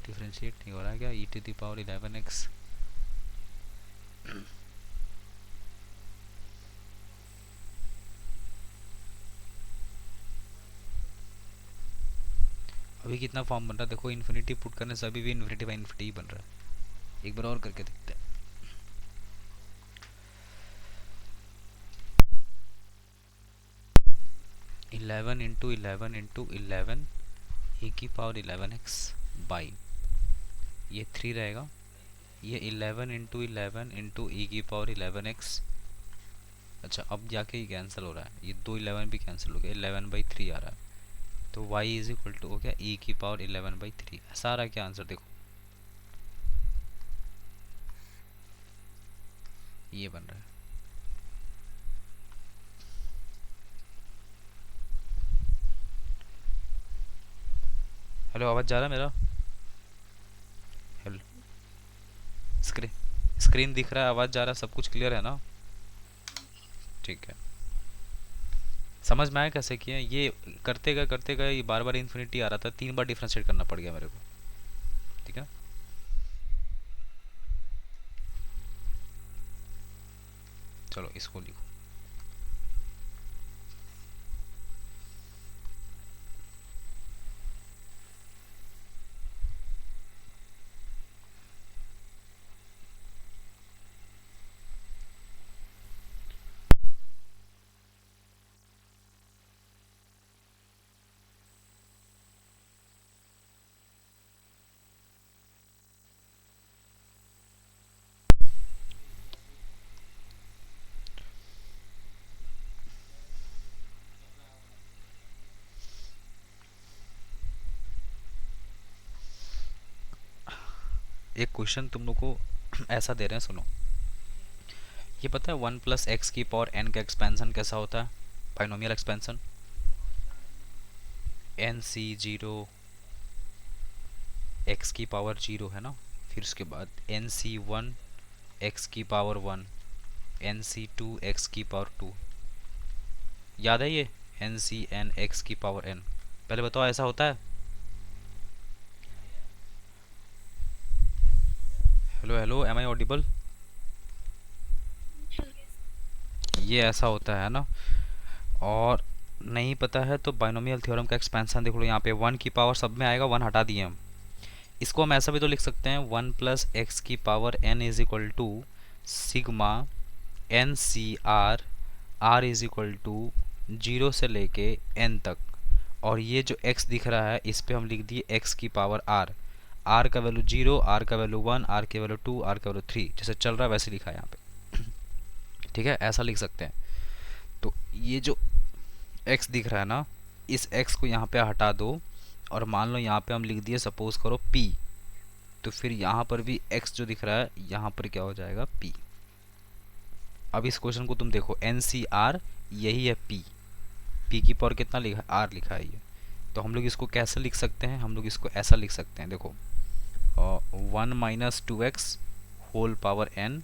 A: डिफरेंशिएट नहीं हो रहा है क्या? ई टू द पावर 11x। अभी कितना फॉर्म बन रहा है देखो, इन्फिनिटी पुट करने से अभी भी इन्फिनिटी बाई इन्फिनिटी ही बन रहा है। एक बार और करके देखते हैं। 11 इंटू 11 इंटू 11 e की पावर 11x बाई, ये 3 रहेगा। ये 11 इंटू 11 इंटू ई की पावर 11x। अच्छा अब जाके ये कैंसिल हो रहा है, ये 2 11 भी कैंसिल हो गया, 11/3 आ रहा है। तो y इज इक्वल टू हो गया e की पावर 11/3। ऐसा आ रहा है क्या आंसर? देखो ये बन रहा है। हेलो, आवाज़ जा रहा है मेरा? हेलो, स्क्रीन स्क्रीन दिख रहा है, आवाज़ जा रहा है, सब कुछ क्लियर है ना? ठीक है। समझ में आया कैसे किए ये? करते गए ये बार बार इन्फिनिटी आ रहा था, 3 बार डिफ्रेंशिएट करना पड़ गया मेरे को। ठीक है। चलो इसको लिखो। एक क्वेश्चन तुम लोग को ऐसा दे रहे हैं, सुनो। ये पता है 1 + x की पावर n का एक्सपेंशन कैसा होता है? Binomial expansion. nc0 x की पावर 0 है ना, फिर उसके बाद nc1 x की पावर 1, nc2 x की पावर 2। याद है ये? ncn x की पावर n। पहले बताओ ऐसा होता है? Hello hello, am I audible? ये ऐसा होता है ना। और नहीं पता है तो बाइनोमियल थ्योरम का एक्सपेंशन देख लो, यहाँ पे 1 की पावर सब में आएगा, 1 हटा दिए हम। इसको हम ऐसा भी तो लिख सकते हैं, 1 + x की power n is equal to sigma n c r is equal to 0 से लेके n तक। और ये जो x दिख रहा है इस पे हम लिख दिए x की पावर r का वैल्यू 0, r का वैल्यू 1, r की वैल्यू 2, r का वैल्यू 3, जैसे चल रहा है वैसे लिखा है यहाँ पे। ठीक है, ऐसा लिख सकते हैं। तो ये जो x दिख रहा है ना, इस x को यहाँ पे हटा दो और मान लो यहाँ पे हम लिख दिए सपोज करो p। तो फिर यहाँ पर भी x जो दिख रहा है यहाँ पर क्या हो जाएगा? p। अब इस क्वेश्चन को तुम देखो, NCR यही है p। p की पावर कितना लिखा है? r लिखा है ये। तो हम लोग इसको कैसे लिख सकते हैं? हम लोग इसको ऐसा लिख सकते हैं, देखो 1 - 2x होल पावर n।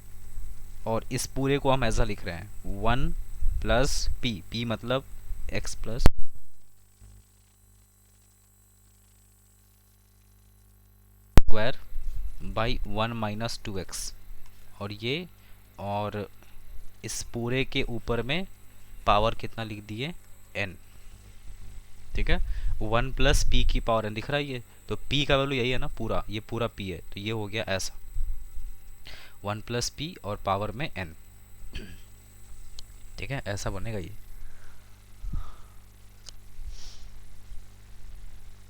A: और इस पूरे को हम ऐसा लिख रहे हैं 1 + p मतलब x plus square by 1 - 2x। और ये और इस पूरे के ऊपर में पावर कितना लिख दिए? n। ठीक है, 1 + p की पावर n दिख रहा है ये। तो p का वैल्यू यही है ना, पूरा ये पूरा p है, तो ये हो गया ऐसा 1 + p और पावर में n। ठीक है, ऐसा बनेगा ये।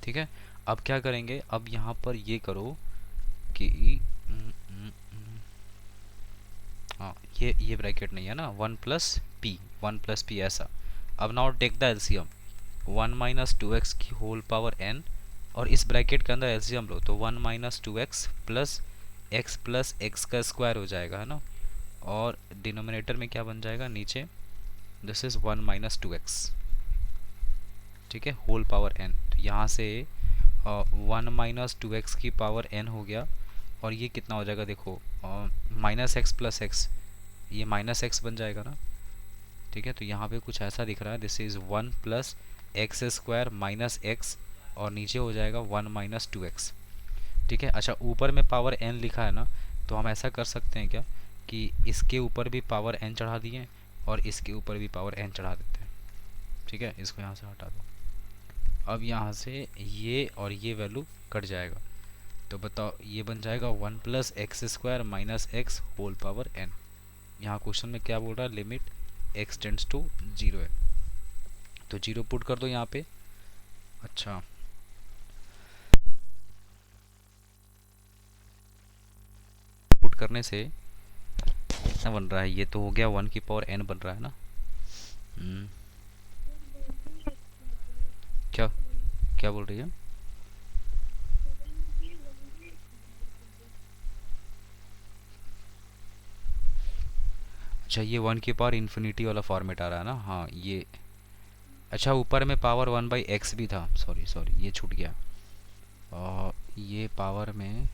A: ठीक है, अब क्या करेंगे? अब यहाँ पर ये करो कि हाँ, ये ब्रैकेट नहीं है ना, 1 + p ऐसा। अब now take the LCM, 1 - 2x की होल पावर n, और इस ब्रैकेट के अंदर एलसीएम लो तो 1 - 2x प्लस x का स्क्वायर हो जाएगा, है ना। और डिनोमिनेटर में क्या बन जाएगा नीचे? This is 1 - 2x। ठीक है, होल पावर n। तो यहाँ से 1 - 2x की पावर n हो गया। और ये कितना हो जाएगा देखो, -x + x, ये -x बन जाएगा ना। ठीक है, तो यहाँ पे कुछ ऐसा दिख रहा है, दिस इज 1 + x² - x, और नीचे हो जाएगा 1 - 2x। ठीक है। अच्छा, ऊपर में पावर n लिखा है ना, तो हम ऐसा कर सकते हैं क्या कि इसके ऊपर भी पावर n चढ़ा दिए और इसके ऊपर भी पावर n चढ़ा देते हैं। ठीक है, इसको यहाँ से हटा दो। अब यहाँ से ये और ये वैल्यू कट जाएगा, तो बताओ ये बन जाएगा 1 + x² - x whole power n। यहाँ क्वेश्चन में क्या बोल रहा है, लिमिट x टेंड्स टू 0 है, तो 0 पुट कर दो यहाँ पे। अच्छा, पुट करने से कितना बन रहा है, ये तो हो गया 1 की पावर n बन रहा है ना। क्या क्या बोल रही है? अच्छा, ये 1 की पावर इन्फिनिटी वाला फॉर्मेट आ रहा है ना। हाँ ये, अच्छा ऊपर में पावर 1/x भी था, सॉरी सॉरी ये छूट गया। और ये पावर में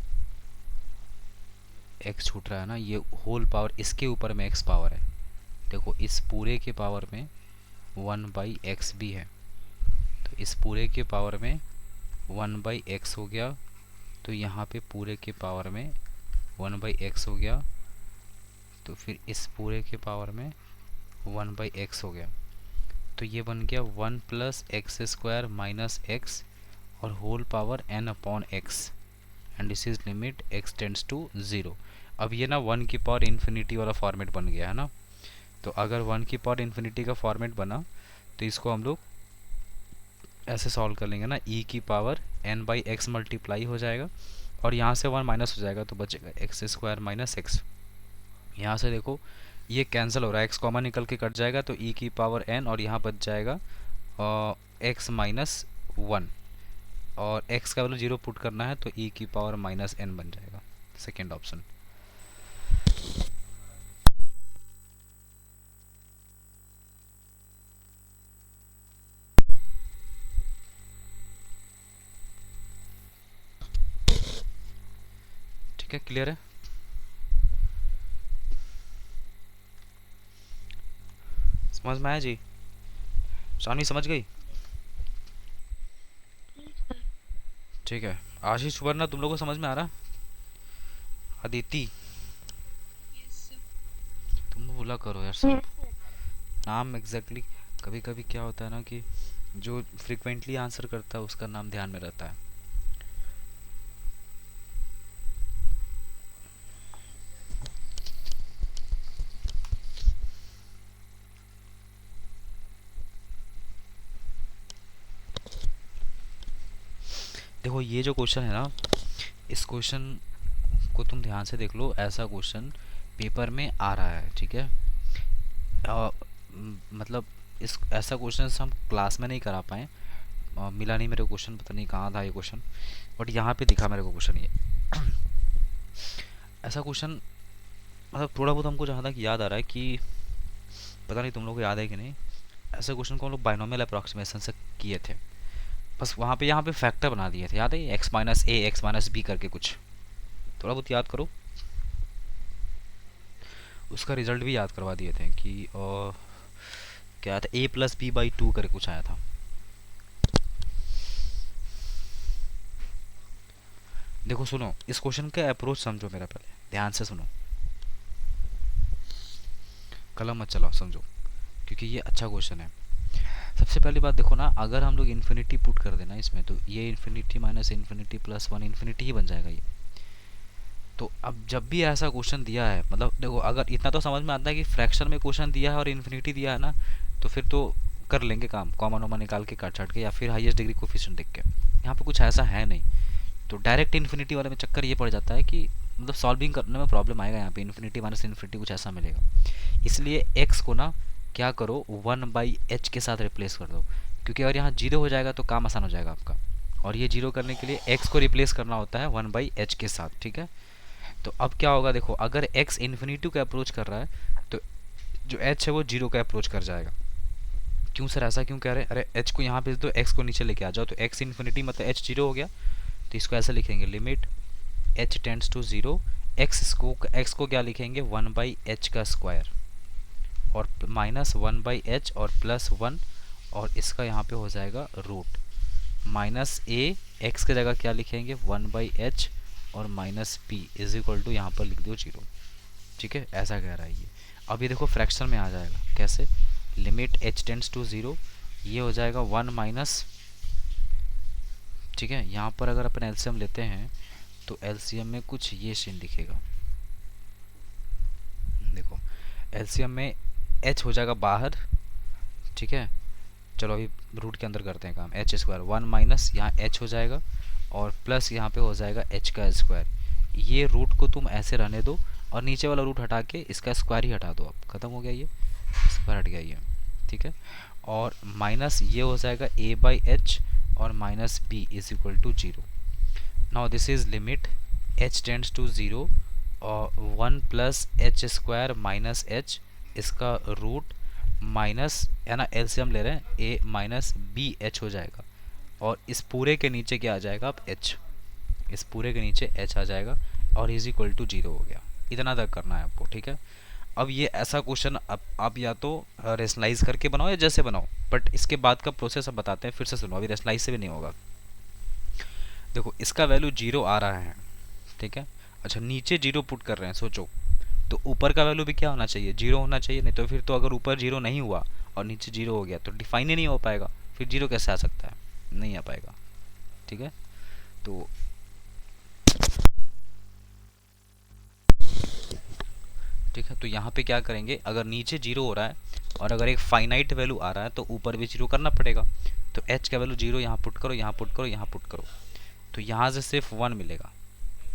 A: x छूट रहा है ना, ये होल पावर, इसके ऊपर में x पावर है। देखो इस पूरे के पावर में 1/x भी है, तो इस पूरे के पावर में 1/x हो गया, तो यहाँ पे पूरे के पावर में 1/x हो गया, तो फिर इस पूरे के पावर में 1/x हो गया, तो ये बन गया 1 + x² - x और whole power n/x, and this is limit x tends to 0। अब ये ना 1 की पावर इन्फिनिटी वाला फॉर्मेट बन गया है ना, तो अगर 1 की पावर इन्फिनिटी का फॉर्मेट बना तो इसको हम लोग ऐसे सॉल्व कर लेंगे ना, e की पावर n/x मल्टीप्लाई हो जाएगा और यहाँ से 1 माइनस हो जाएगा, तो बचेगा x² - x। यहाँ से देखो ये कैंसिल हो रहा है, x कॉमन निकल के कट जाएगा, तो e की पावर n और यहाँ बच जाएगा x - 1, और x का वैल्यू 0 पुट करना है, तो e की पावर -n बन जाएगा, सेकेंड ऑप्शन। ठीक है, क्लियर है? समझ में आया जी? शानवी समझ गई? ठीक है, आशीष वर्णा तुम लोगों को समझ में आ रहा? अदिति तुम बोला करो यार सब नाम एग्जैक्टली। कभी कभी क्या होता है ना कि जो फ्रिक्वेंटली आंसर करता है उसका नाम ध्यान में रहता है। देखो ये जो क्वेश्चन है ना, इस क्वेश्चन को तुम ध्यान से देख लो, ऐसा क्वेश्चन पेपर में आ रहा है, ठीक है। मतलब इस ऐसा क्वेश्चन हम क्लास में नहीं करा पाए, मिला नहीं मेरे को क्वेश्चन, पता नहीं कहाँ था ये क्वेश्चन, बट यहाँ पे दिखा मेरे को क्वेश्चन ये। ऐसा क्वेश्चन मतलब थोड़ा बहुत हमको जहाँ तक याद आ रहा है कि, पता नहीं तुम लोग को याद है कि नहीं, ऐसे क्वेश्चन को हम लोग बाइनोमियल अप्रॉक्सीमेशन से किए थे, बस वहाँ पे यहाँ पे फैक्टर बना दिए थे, याद है, x - a x - b करके कुछ, थोड़ा बहुत याद करो। उसका रिजल्ट भी याद करवा दिए थे कि क्या था, a + b/2 करके कुछ आया था। देखो सुनो, इस क्वेश्चन का अप्रोच समझो मेरा, पहले ध्यान से सुनो, कलम मत चलाओ, समझो, क्योंकि ये अच्छा क्वेश्चन है। सबसे पहली बात देखो ना, अगर हम लोग इन्फिनिटी पुट कर देना इसमें, तो ये इन्फिनिटी - इन्फिनिटी + 1 इन्फिनिटी ही बन जाएगा ये। तो अब जब भी ऐसा क्वेश्चन दिया है, मतलब देखो अगर इतना तो समझ में आता है कि फ्रैक्शन में क्वेश्चन दिया है और इन्फिनिटी दिया है ना, तो फिर तो कर लेंगे काम, कॉमन वॉमन निकाल के काट छाट के या फिर हाईएस्ट डिग्री कोफिशिएंट देख के। यहाँ पे कुछ ऐसा है नहीं, तो डायरेक्ट इन्फिनिटी वाले में चक्कर ये पड़ जाता है कि मतलब सॉल्विंग करने में प्रॉब्लम आएगा, यहाँ पे इन्फिनिटी - इन्फिनिटी कुछ ऐसा मिलेगा। इसलिए x को ना क्या करो, 1/h के साथ रिप्लेस कर दो, क्योंकि अगर यहाँ 0 हो जाएगा तो काम आसान हो जाएगा आपका, और ये 0 करने के लिए x को रिप्लेस करना होता है 1/h के साथ, ठीक है। तो अब क्या होगा, देखो अगर x इन्फिनिटी का अप्रोच कर रहा है, तो जो h है वो 0 का अप्रोच कर जाएगा। क्यों सर, ऐसा क्यों कह रहे हैं? अरे h को यहाँ भेज दो, x को नीचे लेके आ जाओ, तो x इन्फिनिटी मतलब h 0 हो गया, तो इसको ऐसे लिखेंगे, limit h tends to 0, x को क्या लिखेंगे, 1/h का स्क्वायर और -1/h और +1, और इसका यहाँ पे हो जाएगा रूट, -a x की जगह क्या लिखेंगे, 1/h और minus b is equal to यहाँ पर लिख दो 0। ठीक है, ऐसा कह रहा है ये। अब ये देखो फ्रैक्शन में आ जाएगा, कैसे? लिमिट h टेंड्स टू 0, ये हो जाएगा 1 माइनस, ठीक है। यहाँ पर अगर अपन एलसीएम लेते हैं तो एलसीएम में कुछ ये सीन दिखेगा, देखो एलसीएम में h हो जाएगा बाहर, ठीक है। चलो अभी रूट के अंदर करते हैं काम, एच स्क्वायर 1 माइनस यहाँ h हो जाएगा और प्लस यहाँ पे हो जाएगा h का स्क्वायर। ये रूट को तुम ऐसे रहने दो और नीचे वाला रूट हटा के इसका स्क्वायर ही हटा दो, अब खत्म हो गया, ये स्क्वायर हट गया ये, ठीक है। और माइनस ये हो जाएगा a बाई एच और minus b is equal to 0। Now this is limit h tends to 0 और 1 plus H square minus H, इसका रूट माइनस, है ना, एलसीएम ले रहे हैं, a माइनस बी एच हो जाएगा और इस पूरे के नीचे क्या आ जाएगा अब h, इस पूरे के नीचे h आ जाएगा और इज इक्वल टू 0 हो गया। इतना तक करना है आपको, ठीक है। अब ये ऐसा क्वेश्चन आप या तो रेशनलाइज करके बनाओ या जैसे बनाओ, बट इसके बाद का प्रोसेस अब बताते हैं, फिर से सुनो, अभी रेशनलाइज से भी नहीं होगा। देखो इसका वैल्यू 0 आ रहा है, ठीक है। अच्छा नीचे 0 पुट कर रहे हैं, सोचो तो ऊपर का वैल्यू भी क्या होना चाहिए? 0 होना चाहिए, नहीं तो फिर तो अगर ऊपर 0 नहीं हुआ और नीचे 0 हो गया तो डिफाइन ही नहीं हो पाएगा, फिर 0 कैसे आ सकता है? नहीं आ पाएगा, ठीक है। तो ठीक है, तो यहाँ पे क्या करेंगे, अगर नीचे 0 हो रहा है और अगर एक फाइनाइट वैल्यू आ रहा है तो ऊपर भी 0 करना पड़ेगा। तो h का वैल्यू 0 यहाँ पुट करो, यहाँ पुट करो, यहाँ पुट करो, तो यहाँ से सिर्फ 1 मिलेगा,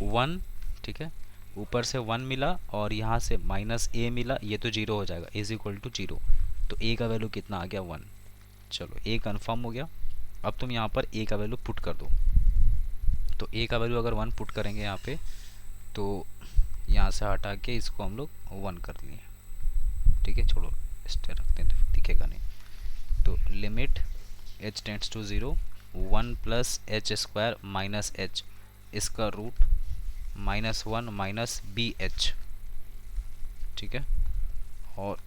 A: 1, ठीक है। ऊपर से 1 मिला और यहाँ से माइनस a मिला, ये तो 0 हो जाएगा, इज इक्वल टू 0। तो a का वैल्यू कितना आ गया? 1। चलो a कन्फर्म हो गया। अब तुम यहाँ पर a का वैल्यू पुट कर दो, तो a का वैल्यू अगर 1 पुट करेंगे यहाँ पे तो यहाँ से हटा के इसको हम लोग 1 कर लिए, ठीक है। छोड़ो इस तरह रखते हैं तो दिखेगा नहीं। तो limit h tends to 0, 1 plus H square minus H, इसका root minus 1 minus B H, ठीक है, और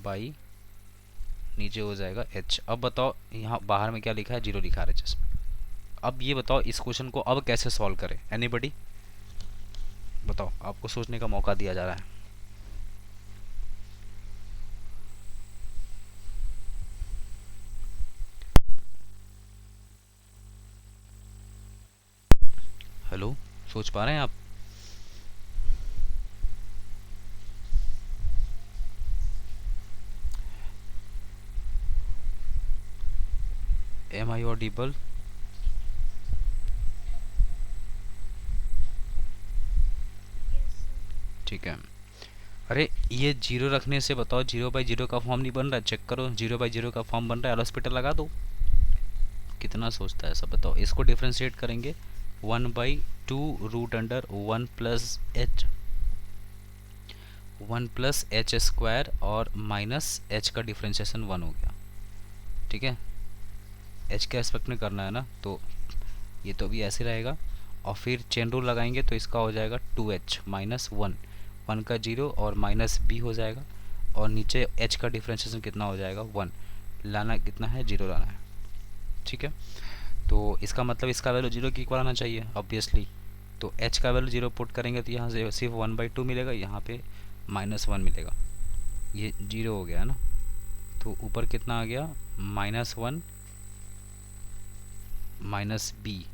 A: बाई नीचे हो जाएगा h। अब बताओ यहाँ बाहर में क्या लिखा है? 0 लिखा है जस्ट। अब ये बताओ इस क्वेश्चन को अब कैसे सॉल्व करें? एनीबडी बताओ, आपको सोचने का मौका दिया जा रहा है। हेलो, सोच पा रहे हैं आप? Am I audible? ठीक है। अरे ये 0 रखने से बताओ 0/0 का फॉर्म नहीं बन रहा? चेक करो, 0/0 का फॉर्म बन रहा है, हॉस्पिटल लगा दो। कितना सोचता है सब बताओ। इसको डिफ्रेंशिएट करेंगे 1/2 root under 1 plus H square और माइनस एच का डिफ्रेंशिएशन 1 हो गया, ठीक है। एच के एस्पेक्ट में करना है ना, तो ये तो भी ऐसे रहेगा और फिर चेन रूल लगाएंगे तो इसका हो जाएगा 2h माइनस 1, 1 का 0 और माइनस b हो जाएगा और नीचे h का डिफ्रेंशिएशन कितना हो जाएगा? 1। लाना कितना है? 0 लाना है, ठीक है। तो इसका मतलब इसका वैल्यू 0 के इक्वल आना चाहिए ऑब्वियसली। तो h का वैल्यू 0 पुट करेंगे तो यहाँ से सिर्फ 1/2 मिलेगा, यहाँ पे -1 मिलेगा, ये 0 हो गया है ना। तो ऊपर कितना आ गया? -1 माइनस बी,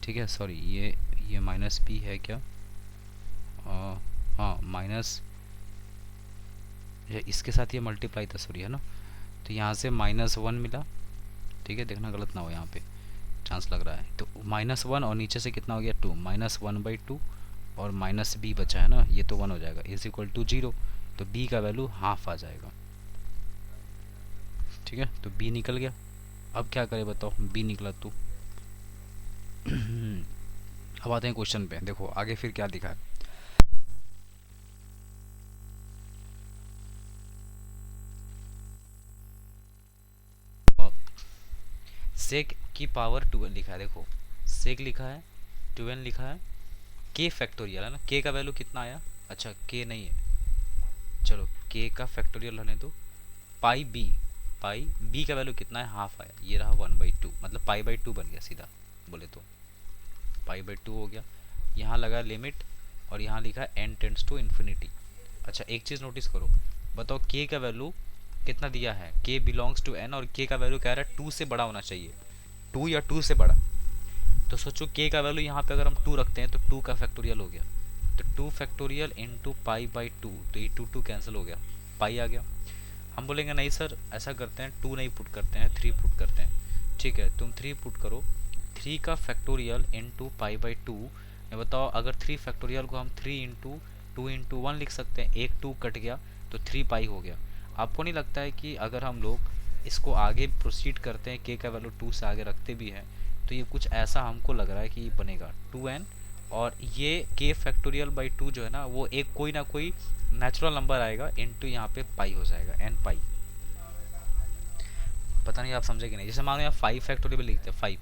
A: ठीक है। सॉरी ये माइनस बी है क्या? हाँ माइनस, इसके साथ ये मल्टीप्लाई था, सॉरी, है ना। तो यहाँ से -1 मिला, ठीक है, देखना गलत ना हो, यहाँ पे चांस लग रहा है। तो -1 और नीचे से कितना हो गया? 2, -1/2 और माइनस बी बचा है ना, ये तो 1 हो जाएगा, इज इक्वल टू 0। तो b का वैल्यू हाफ आ जाएगा, ठीक है। तो b निकल गया। अब क्या करें बताओ? b निकला तो अब आते हैं क्वेश्चन पे, देखो आगे फिर क्या दिखा है। सेक की पावर 12 लिखा है, देखो सेक लिखा है, 12 लिखा है, k फैक्टोरियल है ना। k का वैल्यू कितना आया? अच्छा k नहीं है, चलो k का फैक्टोरियल रहने दो। पाई b का वैल्यू कितना है? हाफ आया, ये रहा 1/2, मतलब π/2 बन गया सीधा बोले तो, π/2 हो गया। यहाँ लगा लिमिट और यहाँ लिखा n टेंड्स टू इन्फिनिटी। अच्छा एक चीज़ नोटिस करो, बताओ k का वैल्यू कितना दिया है, k बिलोंग्स टू n और k का वैल्यू कह रहा है 2 से बड़ा होना चाहिए, 2 या 2 से बड़ा। तो सोचो k का वैल्यू यहाँ पे अगर हम 2 रखते हैं तो 2 का फैक्टोरियल हो गया, तो 2 फैक्टोरियल इंटू पाई बाई 2, तो ये 2 कैंसिल हो गया, पाई आ गया। हम बोलेंगे नहीं सर ऐसा करते हैं 2 नहीं पुट करते हैं 3 पुट करते हैं। ठीक है तुम 3 पुट करो, 3 का फैक्टोरियल इंटू पाई बाई 2। ये बताओ अगर 3 फैक्टोरियल को हम 3 इंटू 2 इंटू 1 लिख सकते हैं, एक 2 कट गया तो 3 पाई हो गया। आपको नहीं लगता है कि अगर हम लोग इसको आगे प्रोसीड करते हैं, के का वैल्यू 2 से आगे रखते भी हैं, तो ये कुछ ऐसा हमको लग रहा है कि ये बनेगा 2n, और ये k फैक्टोरियल बाई 2 जो है ना वो एक कोई ना कोई नेचुरल नंबर आएगा इंटू यहाँ पे पाई हो जाएगा, n पाई। पता नहीं आप समझे कि नहीं, जैसे मान लो यहाँ 5 फैक्टोरियल लिखते हैं 5,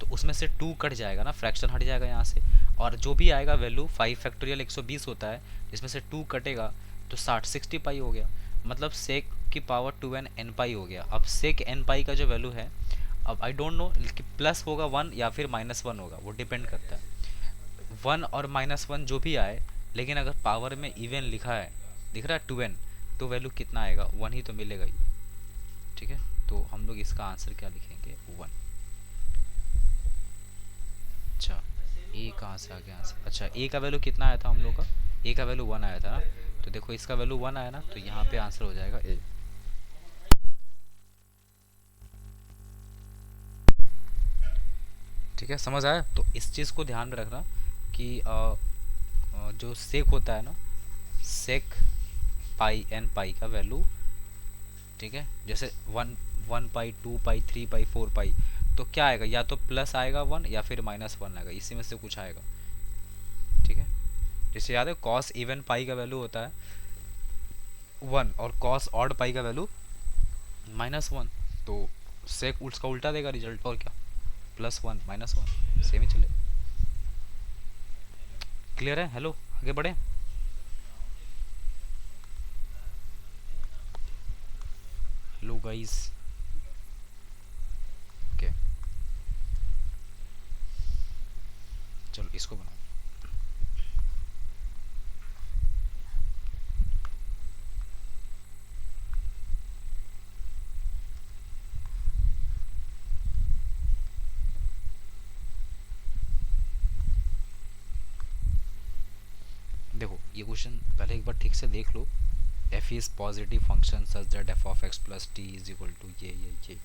A: तो उसमें से 2 कट जाएगा ना, फ्रैक्शन हट जाएगा यहाँ से, और जो भी आएगा वैल्यू 5 फैक्टोरियल 120 होता है, जिसमें से 2 कटेगा तो 60 पाई हो गया, मतलब सेक की पावर 2n n पाई हो गया। अब सेक n पाई का जो वैल्यू है, अब आई डोंट नो कि प्लस होगा 1 या फिर -1 होगा, वो डिपेंड करता है 1 और -1 जो भी आए, लेकिन अगर पावर में इवन लिखा है, दिख रहा है 2n, तो वैल्यू कितना आएगा 1 ही तो मिलेगा ही। ठीक है तो हम लोग इसका आंसर क्या लिखेंगे 1। अच्छा ए कहाँ से आ गया आंसर, अच्छा ए का वैल्यू कितना आया था हम लोग का, ए का वैल्यू 1 आया था ना, तो देखो इसका वैल्यू 1 आया ना, तो यहाँ पे आंसर हो जाएगा ए। ठीक है समझ आया, तो इस चीज़ को ध्यान में रखना कि जो सेक होता है ना, सेक पाई n पाई का वैल्यू, ठीक है जैसे 1 पाई 2 पाई 3 पाई 4 पाई, तो क्या आएगा, या तो प्लस आएगा 1 या फिर -1 आएगा, इसी में से कुछ आएगा। ठीक है जैसे याद है कॉस इवन पाई का वैल्यू होता है 1 और कॉस ऑड पाई का वैल्यू -1, तो सेक उसका उल्टा देगा रिजल्ट, और क्या +1 -1 सेम ही चले। क्लियर है, हेलो आगे बढ़े। हेलो गाइस, ओके चलो इसको बनाओ। देखो ये क्वेश्चन पहले एक बार ठीक से देख लो, f is positive function such that f of x plus t is equal to ये।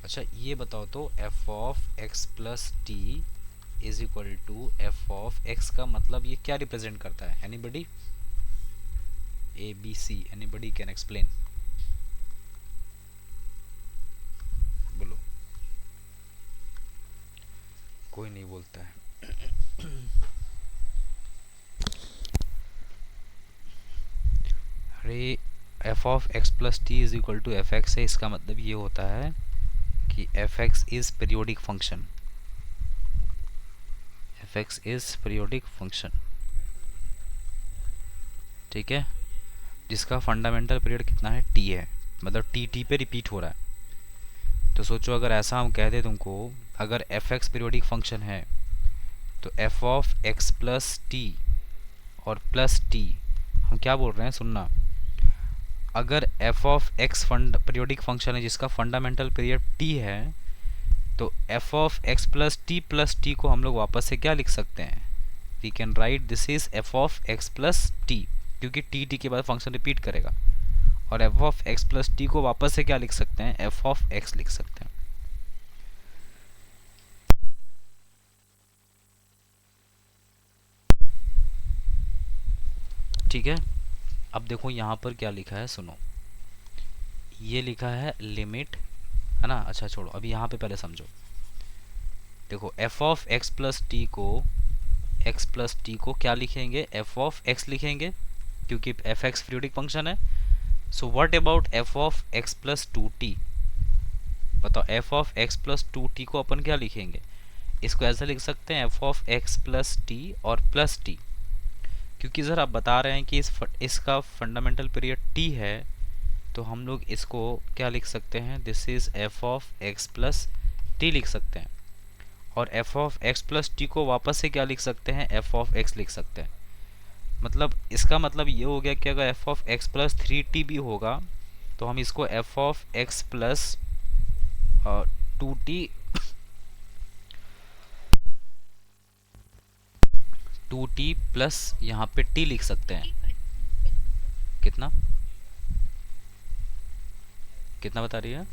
A: अच्छा ये बताओ तो f of x plus t is equal to f of x का मतलब ये क्या रिप्रेजेंट करता है, anybody, a b c, anybody can explain, बोलो, कोई नहीं बोलता है। अरे f of x plus t is equal to f x है, इसका मतलब ये होता है कि F x is periodic function, F x is periodic function, ठीक है जिसका फंडामेंटल पीरियड कितना है t है, मतलब टी पे रिपीट हो रहा है। तो सोचो अगर ऐसा हम कह दे तुमको, अगर एफ एक्स पीरियोडिक फंक्शन है तो f of x plus t और प्लस टी, हम क्या बोल रहे हैं सुनना, अगर f of x periodic function है जिसका फंडामेंटल पीरियड t है, तो f of x plus t को हम लोग वापस से क्या लिख सकते हैं, we can write this is f of x plus t, क्योंकि t के बाद फंक्शन रिपीट करेगा, और f of x plus t को वापस से क्या लिख सकते हैं, f ऑफ x लिख सकते हैं। ठीक है अब देखो यहाँ पर क्या लिखा है सुनो, ये लिखा है लिमिट, है ना, अच्छा छोड़ो अभी यहाँ पे पहले समझो। देखो f of x plus t को क्या लिखेंगे, f ऑफ x लिखेंगे, क्योंकि f x पीरियोडिक फंक्शन है। So what about f of x plus 2t, बताओ f of x plus 2t को अपन क्या लिखेंगे, इसको ऐसा लिख सकते हैं f of x plus t और प्लस टी, क्योंकि सर आप बता रहे हैं कि इसका फंडामेंटल पीरियड t है, तो हम लोग इसको क्या लिख सकते हैं, this is f of x plus T लिख सकते हैं। और F of x plus t को वापस से क्या लिख सकते हैं, एफ ऑफ एक्स लिख सकते हैं। मतलब इसका मतलब ये हो गया कि अगर F of x plus three T भी होगा तो हम इसको F of x plus to T plus यहाँ पे टी लिख सकते हैं। कितना कितना बता रही है?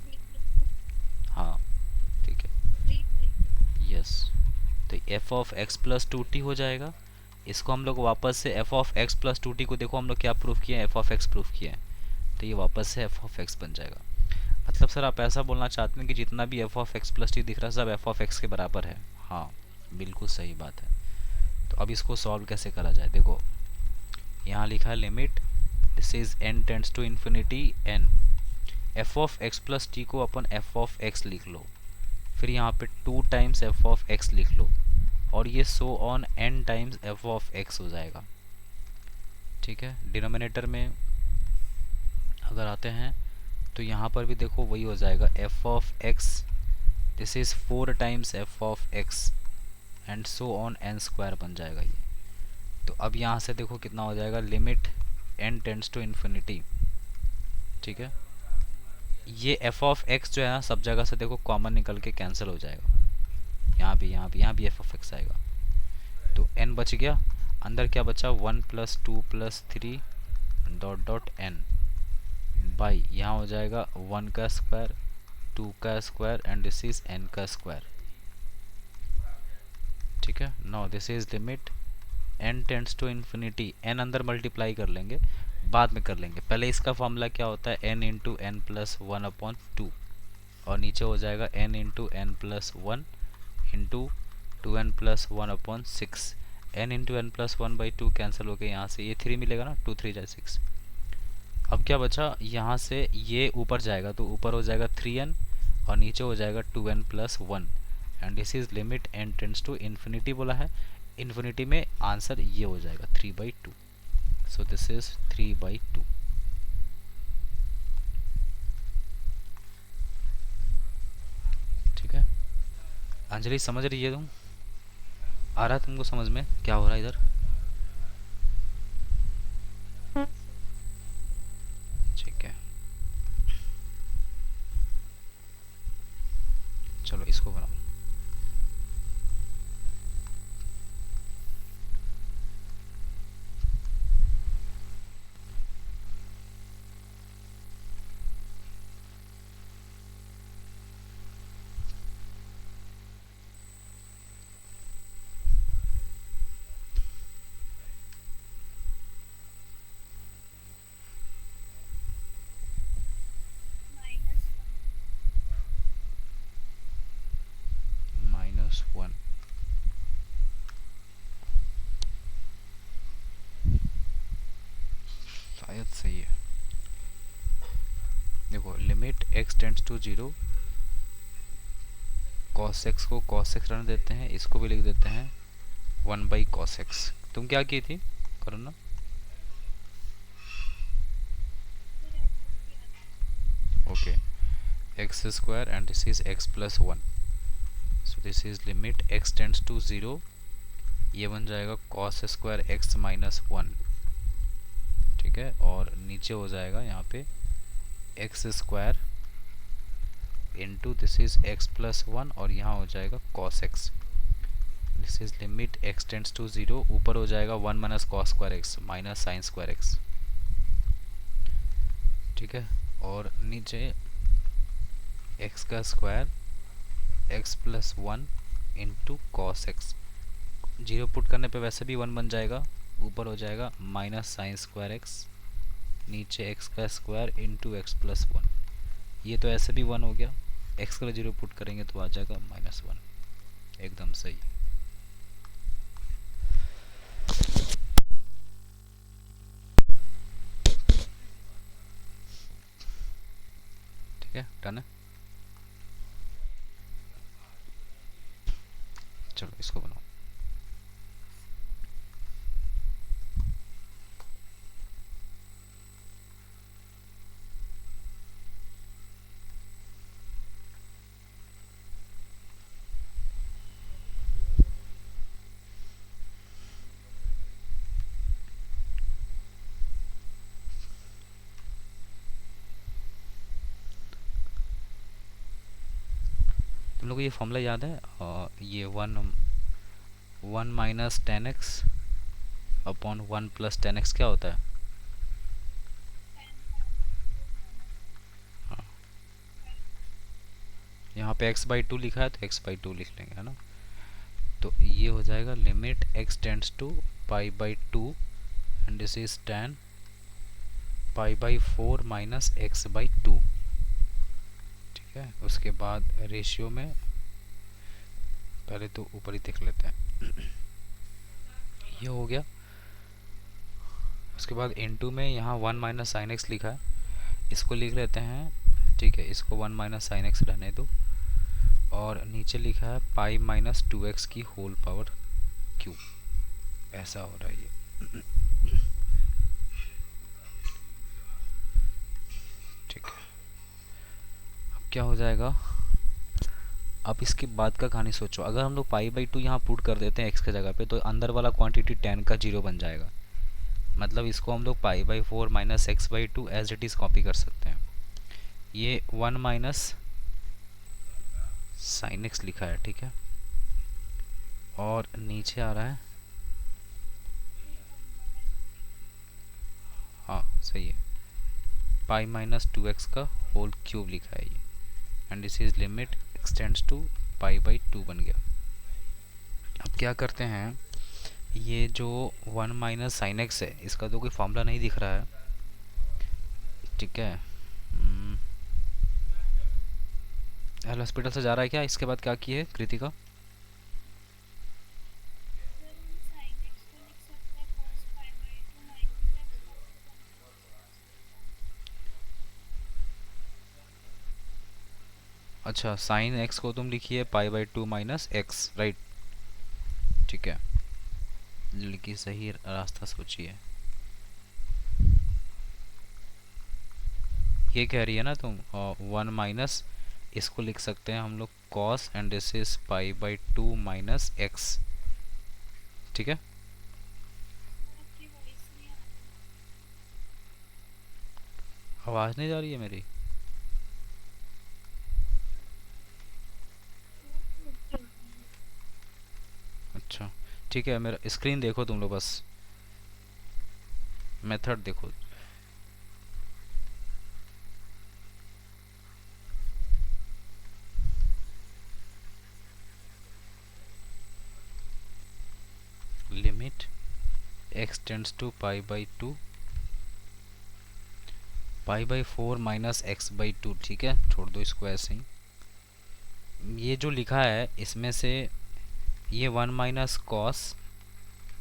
A: हाँ ठीक है, यस। तो F of x plus to T हो जाएगा। इसको हम लोग वापस से F of x plus to T को देखो हम लोग क्या प्रूफ किए हैं, एफ ऑफ एक्स प्रूफ किए हैं, तो ये वापस से एफ ऑफ एक्स बन जाएगा। मतलब सर आप ऐसा बोलना चाहते हैं कि जितना भी F of x plus T दिख रहा है सब एफ ऑफ एक्स के बराबर है? हाँ बिल्कुल सही बात है। तो अब इसको सॉल्व कैसे करा जाए, देखो यहाँ लिखा है limit this is n tends to infinity n, f of x plus t को अपन एफ ऑफ एक्स लिख लो, फिर यहाँ पे 2 टाइम्स एफ ऑफ एक्स लिख लो, और ये so on n times F of x हो जाएगा। ठीक है, डिनोमिनेटर में अगर आते हैं तो यहाँ पर भी देखो वही हो जाएगा, F of x this is 4 times F of x and so on n square बन जाएगा ये। तो अब यहाँ से देखो कितना हो जाएगा, limit n tends to infinity. ठीक है, ये एफ ऑफ एक्स जो है ना सब जगह से देखो कॉमन निकल के कैंसिल हो जाएगा, यहाँ भी यहाँ भी यहाँ भी एफ ऑफ एक्स आएगा। तो n बच गया, अंदर क्या बचा, 1 plus 2 plus 3 dot dot n by यहाँ हो जाएगा 1 का स्क्वायर 2 का square and this is n का स्क्वायर। ठीक है, now this is limit n tends to infinity, n अंदर मल्टीप्लाई कर लेंगे, बाद में कर लेंगे, पहले इसका फॉर्मूला क्या होता है, n into n plus one upon two, और नीचे हो जाएगा n into n plus one into two n plus one upon six, n into n plus one by two cancel हो गया, यहाँ से ये 3 मिलेगा ना, 2 3 जा 6। अब क्या बचा, यहाँ से ये ऊपर जाएगा तो ऊपर हो जाएगा 3n और नीचे हो जाएगा 2n plus one and this is limit n tends to infinity बोला है, इन्फिनिटी में आंसर ये हो जाएगा 3/2। So this is 3/2। ठीक है, अंजलि समझ रही है तुम, आ रहा है तुमको समझ में क्या हो रहा है इधर? ठीक है, चलो इसको बनाओ। -1 शायद सही है। देखो limit x tends to 0, cos x को cos x रहने देते हैं, इसको भी लिख देते हैं 1/cos x। तुम क्या की थी, करो ना। Okay, x square and this is x plus one, so this is limit x tends to 0, ये बन जाएगा cos square x minus one. ठीक है, और नीचे हो जाएगा यहाँ पे x square into this is x plus one और यहाँ हो जाएगा cos x। This is limit x tends to 0, ऊपर हो जाएगा 1 minus cos square x minus sine square x। ठीक है, और नीचे x का square x plus one into cos x, zero put करने पे वैसे भी 1 बन जाएगा, ऊपर हो जाएगा माइनस साइन स्क्वायर एक्स, नीचे x का square into x plus one, ये तो ऐसे भी 1 हो गया, x का 0 पुट करेंगे तो आ जाएगा -1। एकदम सही। ठीक है, डन है। चलो इसको बनाओ। तुम लोग को ये फॉर्मूला याद है? ये one minus ten x upon one plus ten x क्या होता है? हाँ, यहाँ पे x बाई टू लिखा है तो x बाई टू लिख लेंगे, है ना। तो ये हो जाएगा limit x tends to pi by two and this is ten pi by four minus x by two. ठीक है, उसके बाद रेशियो में पहले तो ऊपर ही देख लेते हैं। ये हो गया। उसके बाद इनटू में यहाँ वन माइनस साइन एक्स लिखा है, इसको लिख लेते हैं। ठीक है, इसको वन माइनस साइन एक्स रहने दो। और नीचे लिखा है पाई माइनस टू एक्स की होल पावर क्यूब। ऐसा हो रहा है ये। ठीक है, अब क्या हो जाएगा? अब इसके बाद का कहानी सोचो। अगर हम लोग पाई बाई टू यहाँ पुट कर देते हैं एक्स की जगह पे, तो अंदर वाला क्वांटिटी टेन का जीरो बन जाएगा। मतलब इसको हम लोग pi by four minus x by two as it is copy कर सकते हैं। ये वन माइनस साइन एक्स लिखा है, ठीक है। और नीचे आ रहा है, हाँ सही है, पाई माइनस टू एक्स का होल क्यूब लिखा है ये। And this is limit x tends to pi by two बन गया। अब क्या करते हैं, ये जो वन माइनस साइन एक्स है इसका तो कोई फॉर्मूला नहीं दिख रहा है। ठीक है, एल हॉस्पिटल से जा रहा है क्या? इसके बाद क्या किए कृतिका? अच्छा, साइन एक्स को तुम लिखिए पाई by two minus x, right. ठीक है, लड़की सही रास्ता सोचिए। ये कह रही है ना तुम, वन माइनस इसको लिख सकते हैं हम लोग cos and this is pi by two minus x. ठीक है, आवाज़ नहीं जा रही है मेरी? अच्छा ठीक है, मेरा स्क्रीन देखो तुम लोग, बस मेथड देखो। Limit x tends to pi by two pi by four minus x by two. ठीक है, छोड़ दो इसको ऐसे ही। ये जो लिखा है इसमें से ये one minus cos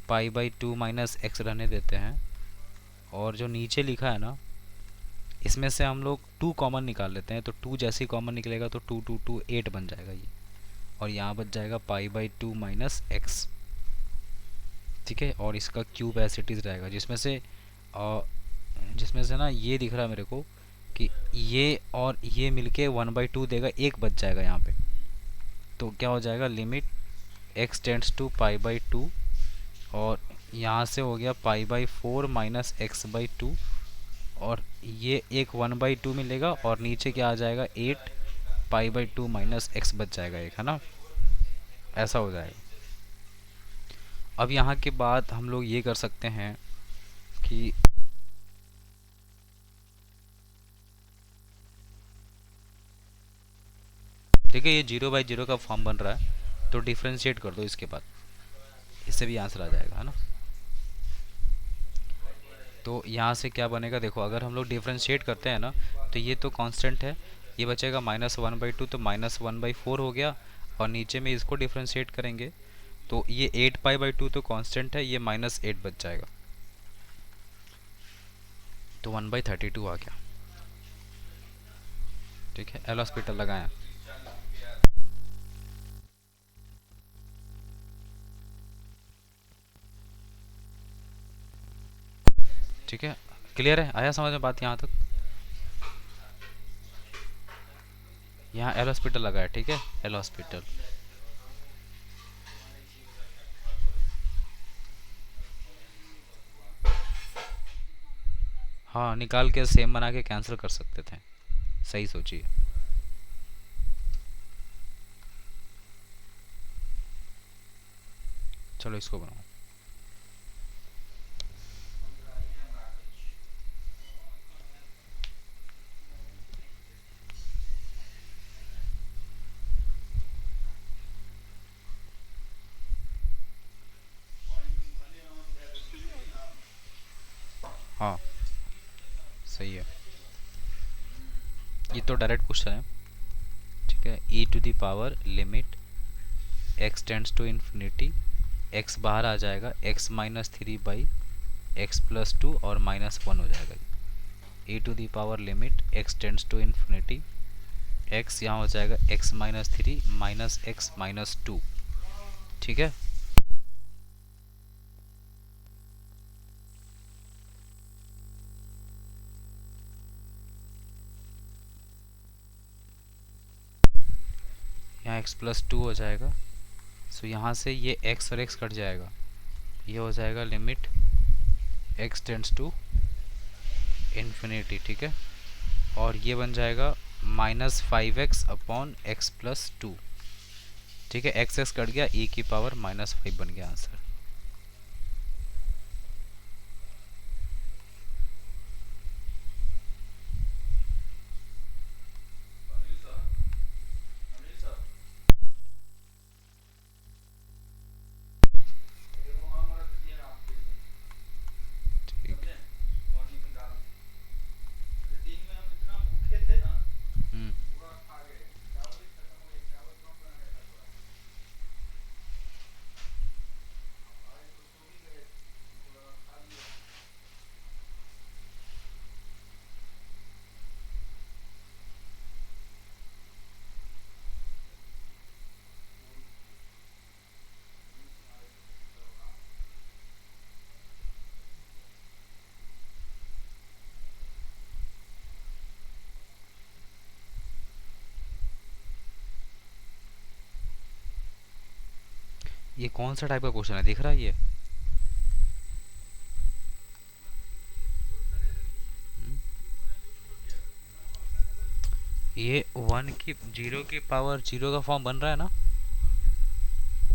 A: pi by two minus x रहने देते हैं। और जो नीचे लिखा है ना, इसमें से हम लोग टू कॉमन निकाल लेते हैं। तो टू जैसे ही कॉमन निकलेगा तो टू टू टू एट बन जाएगा ये। और यहाँ बच जाएगा पाई बाई टू माइनस एक्स। ठीक है, और इसका क्यूब एज इट इज़ रहेगा, जिसमें से ना ये दिख रहा है मेरे को कि ये और ये मिलके वन बाई टू देगा, एक बच जाएगा यहाँ पे। तो क्या हो जाएगा, limit x tends to pi by two और यहाँ से हो गया pi by four minus x by two. और ये एक वन बाई टू मिलेगा और नीचे क्या आ जाएगा, at pi by two minus x बच जाएगा एक, है ना। ऐसा हो जाएगा। अब यहाँ के बाद हम लोग ये कर सकते हैं कि ठीक है, ये जीरो बाई जीरो का फॉर्म बन रहा है, तो डिफ्रेंशिएट कर दो इसके बाद, इससे भी आंसर आ जाएगा, है ना। तो यहाँ से क्या बनेगा देखो, अगर हम लोग डिफ्रेंशिएट करते हैं ना, तो ये तो कांस्टेंट है, ये बचेगा माइनस वन बाई टू, तो माइनस वन बाई फोर हो गया। और नीचे में इसको डिफ्रेंशिएट करेंगे तो ये एट पाई बाई टू तो कांस्टेंट है, ये माइनस एट बच जाएगा, तो वन बाई थर्टी टू आ गया। ठीक है, एल हॉस्पिटल लगाएं। ठीक है, क्लियर है, आया समझ में बात यहाँ तक? यहाँ एल हॉस्पिटल लगाया, ठीक है, एल हॉस्पिटल। हाँ, निकाल के सेम बना के कैंसिल कर सकते थे, सही सोचिए। चलो इसको बनाओ। हाँ सही है, ये तो डायरेक्ट क्वेश्चन है। ठीक है, e to the power limit x tends to infinity, x बाहर आ जाएगा, x minus three by x plus two और माइनस वन हो जाएगा। e to the power limit x tends to infinity, x यहाँ हो जाएगा x minus three minus x minus two. ठीक है, यहाँ x प्लस टू हो जाएगा। सो यहाँ से ये x और x कट जाएगा, ये हो जाएगा limit x tends to infinity. ठीक है, और ये बन जाएगा minus five x upon x plus two. ठीक है, एक्स एक्स कट गया, e की पावर माइनस फाइव बन गया आंसर। ठीक, हम्म, ये कौन सा टाइप का क्वेश्चन है दिख रहा है ये? हम्म, ये वन की जीरो की पावर जीरो का फॉर्म बन रहा है ना?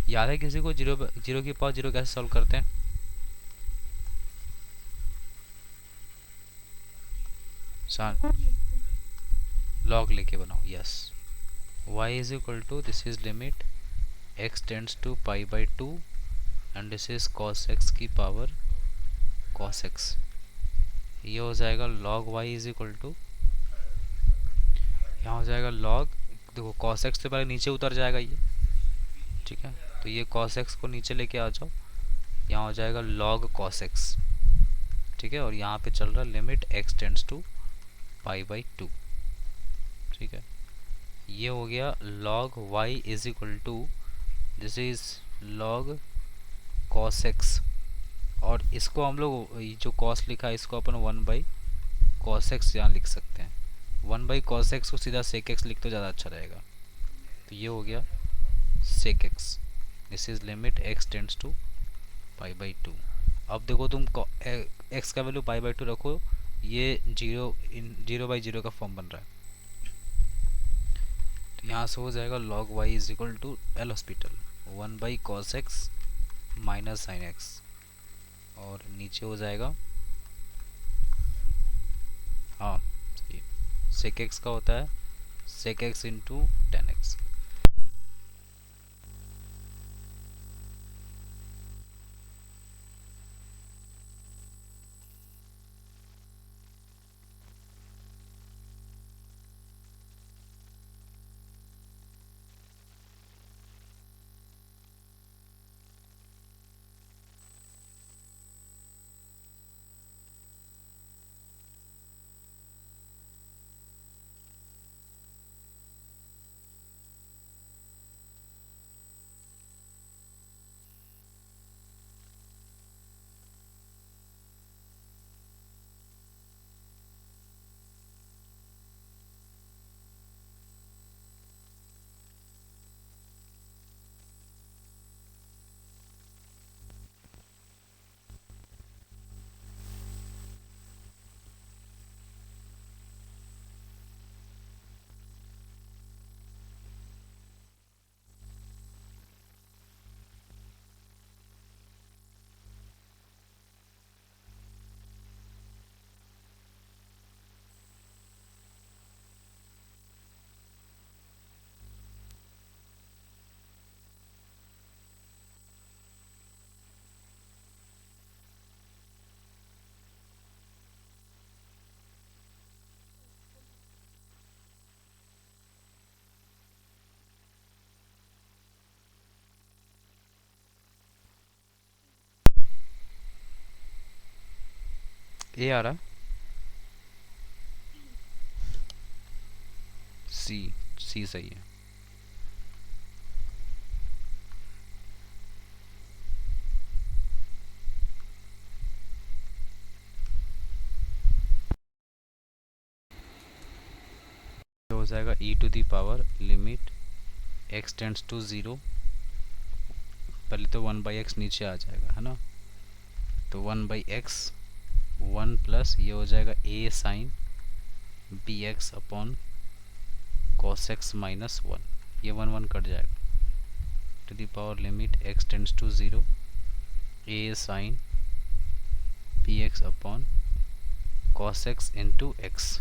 A: याद है किसी को जीरो जीरो की पावर जीरो कैसे सॉल्व करते हैं? शान, लॉग लेके बनाओ। Yes, y is equal to, this is limit x tends to pi by two and this is cos x की पावर cos x। ये हो जाएगा log y is equal to, यहाँ हो जाएगा log, देखो cos x से पहले नीचे उतर जाएगा ये। ठीक है, तो ये cos x को नीचे लेके आ जाओ, यहाँ हो जाएगा log cos x। ठीक है, और यहाँ पे चल रहा है limit x tends to pi by two. ठीक है, ये हो गया log y is equal to, this is log cos x, और इसको हम लोग जो cos लिखा है इसको अपन वन बाई cos x यहाँ लिख सकते हैं। वन बाई cos x को सीधा sec x लिख तो ज़्यादा अच्छा रहेगा। तो ये हो गया sec x, this is limit x tends to pi by two. अब देखो तुम x का वैल्यू पाई बाई टू रखो, ये जीरो बाई जीरो का फॉर्म बन रहा है। तो यहाँ से हो जाएगा log y is equal to L hospital one by cos x minus sine x, और नीचे हो जाएगा, हाँ सही, sec x का होता है sec x into ten X. A आ रहा है, सी, सी सही है। तो हो जाएगा e to the power limit x tends to zero, पहले तो 1/x नीचे आ जाएगा है ना, तो 1/x 1 प्लस ये हो जाएगा a sine b x upon cos x minus 1, ये 1 1 कट जाएगा, to the power limit x tends to zero a sine b x upon cos x into x.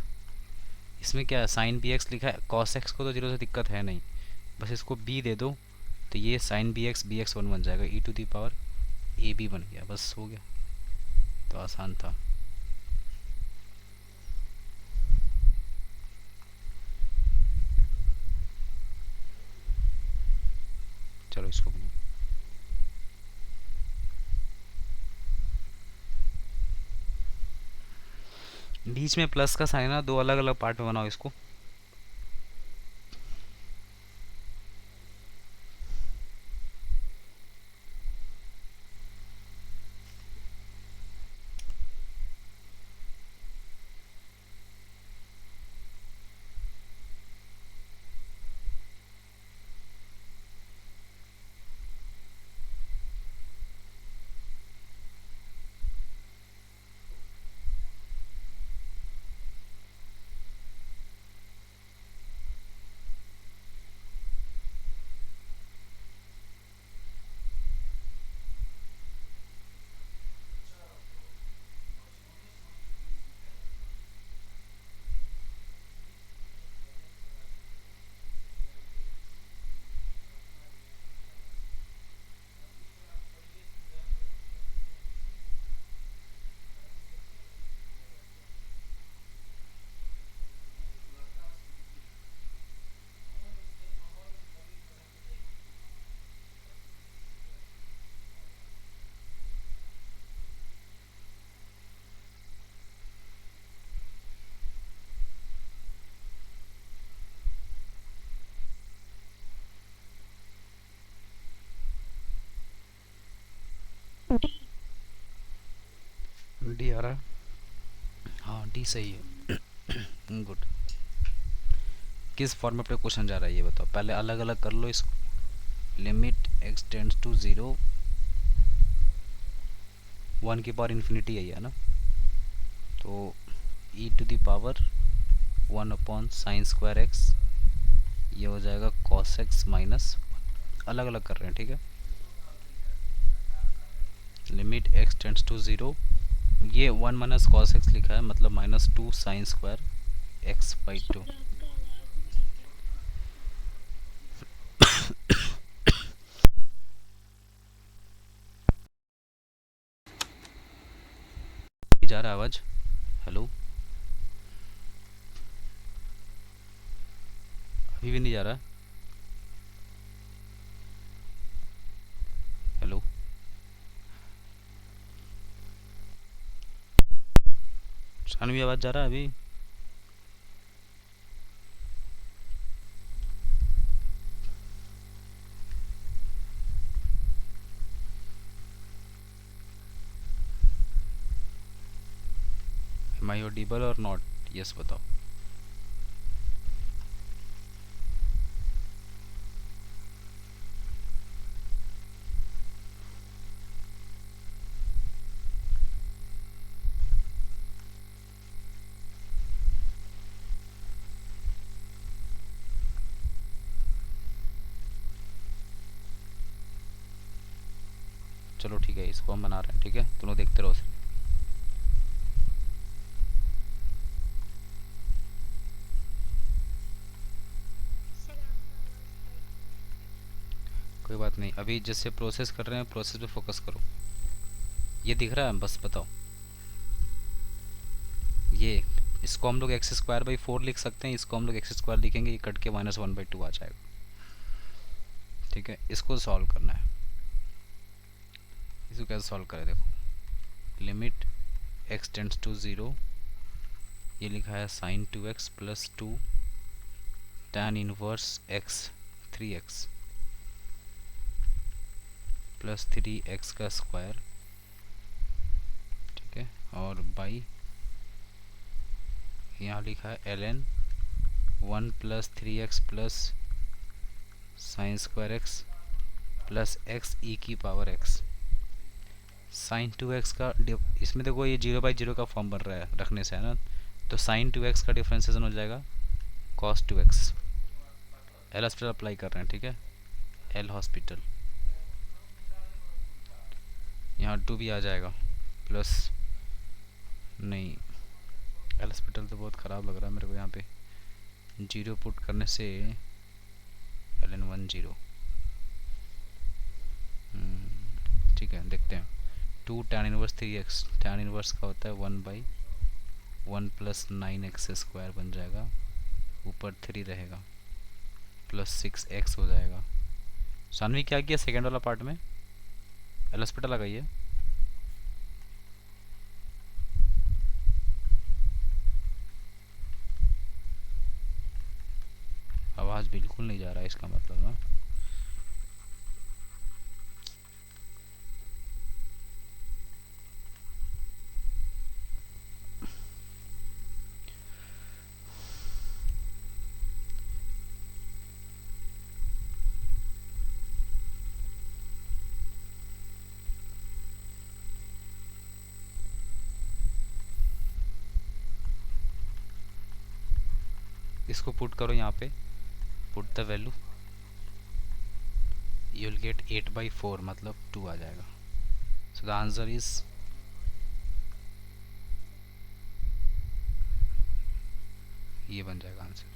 A: इसमें क्या है, साइन बी एक्स लिखा है, कॉस एक्स को तो zero से दिक्कत है नहीं, बस इसको बी दे दो तो ये साइन बी एक्स वन बन जाएगा, E to the power A B बन गया, बस हो गया, तो आसान था। चलो इसको बनाओ, बीच में प्लस का साइन है ना, दो अलग अलग पार्ट में बनाओ इसको। डी आ रहा है, हाँ डी सही है। गुड। किस फॉर्मेट पे क्वेश्चन जा रहा है ये बताओ, पहले अलग अलग कर लो इसको। Limit x tends to zero, 1 की पावर इन्फिनिटी है ना, तो e to the power 1 upon sine square x, ये हो जाएगा कॉस एक्स माइनस, अलग अलग कर रहे हैं ठीक है। Limit x tends to zero, ये 1 माइनस कॉस एक्स लिखा है, मतलब minus 2 sine square x by 2। जा रहा है आवाज, हेलो, अभी भी नहीं जा रहा है, हेलो, शानवी आवाज जा रहा है अभी? Am I audible or not? Yes बताओ। चलो ठीक है, इसको हम बना रहे हैं ठीक है, तुम लोग देखते रहो सिर्फ। कोई बात नहीं, अभी जिससे प्रोसेस कर रहे हैं प्रोसेस पे फोकस करो। ये दिख रहा है, बस बताओ। ये इसको हम लोग एक्स स्क्वायर बाई 4 लिख सकते हैं, इसको हम लोग एक्स स्क्वायर लिखेंगे, ये कट के -1/2 आ जाएगा ठीक है। इसको सॉल्व करना है, इसको कैसे सॉल्व करें देखो। लिमिट x टेंड्स टू 0, ये लिखा है sine 2x plus 2 tan inverse x 3x plus 3x का स्क्वायर, ठीक है, और बाई यहाँ लिखा है ln 1 plus 3x plus sign square x plus x e की पावर x। साइन 2x का इसमें देखो ये 0/0 का फॉर्म बन रहा है रखने से, है ना, तो साइन 2x का डिफ्रेंसिएशन हो जाएगा cos 2x। L hospital apply कर रहे हैं, ठीक है, एल हॉस्पिटल, यहाँ 2 भी आ जाएगा प्लस, नहीं एल हॉस्पिटल तो बहुत ख़राब लग रहा है मेरे को, यहाँ पे 0 पुट करने से ln 1 0, ठीक है, देखते हैं। 2 tan inverse 3x, tan inverse का होता है 1/1 प्लस 9x स्क्वायर बन जाएगा, ऊपर 3 रहेगा प्लस 6x हो जाएगा। सानवी क्या किया सेकेंड वाला पार्ट में, एल हॉस्पिटल लगाइए। आवाज़ बिल्कुल नहीं जा रहा है, इसका मतलब ना इसको पुट करो यहाँ पे, put the value, you will get 8/4 मतलब 2 आ जाएगा। सो द आंसर इज, ये बन जाएगा आंसर।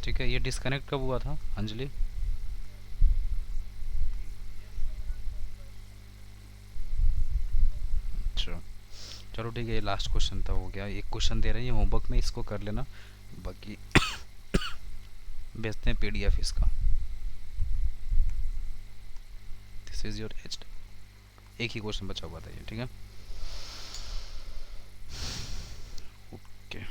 A: ठीक है, ये डिस्कनेक्ट कब हुआ था अंजलि? अच्छा चलो ठीक है, ये लास्ट क्वेश्चन था, हो गया। एक क्वेश्चन दे रहे हैं ये होमवर्क में, इसको कर लेना, बाकी भेजते हैं PDF इसका। दिस इज योर एच, एक ही क्वेश्चन बचा हुआ था ये, ठीक है, ओके।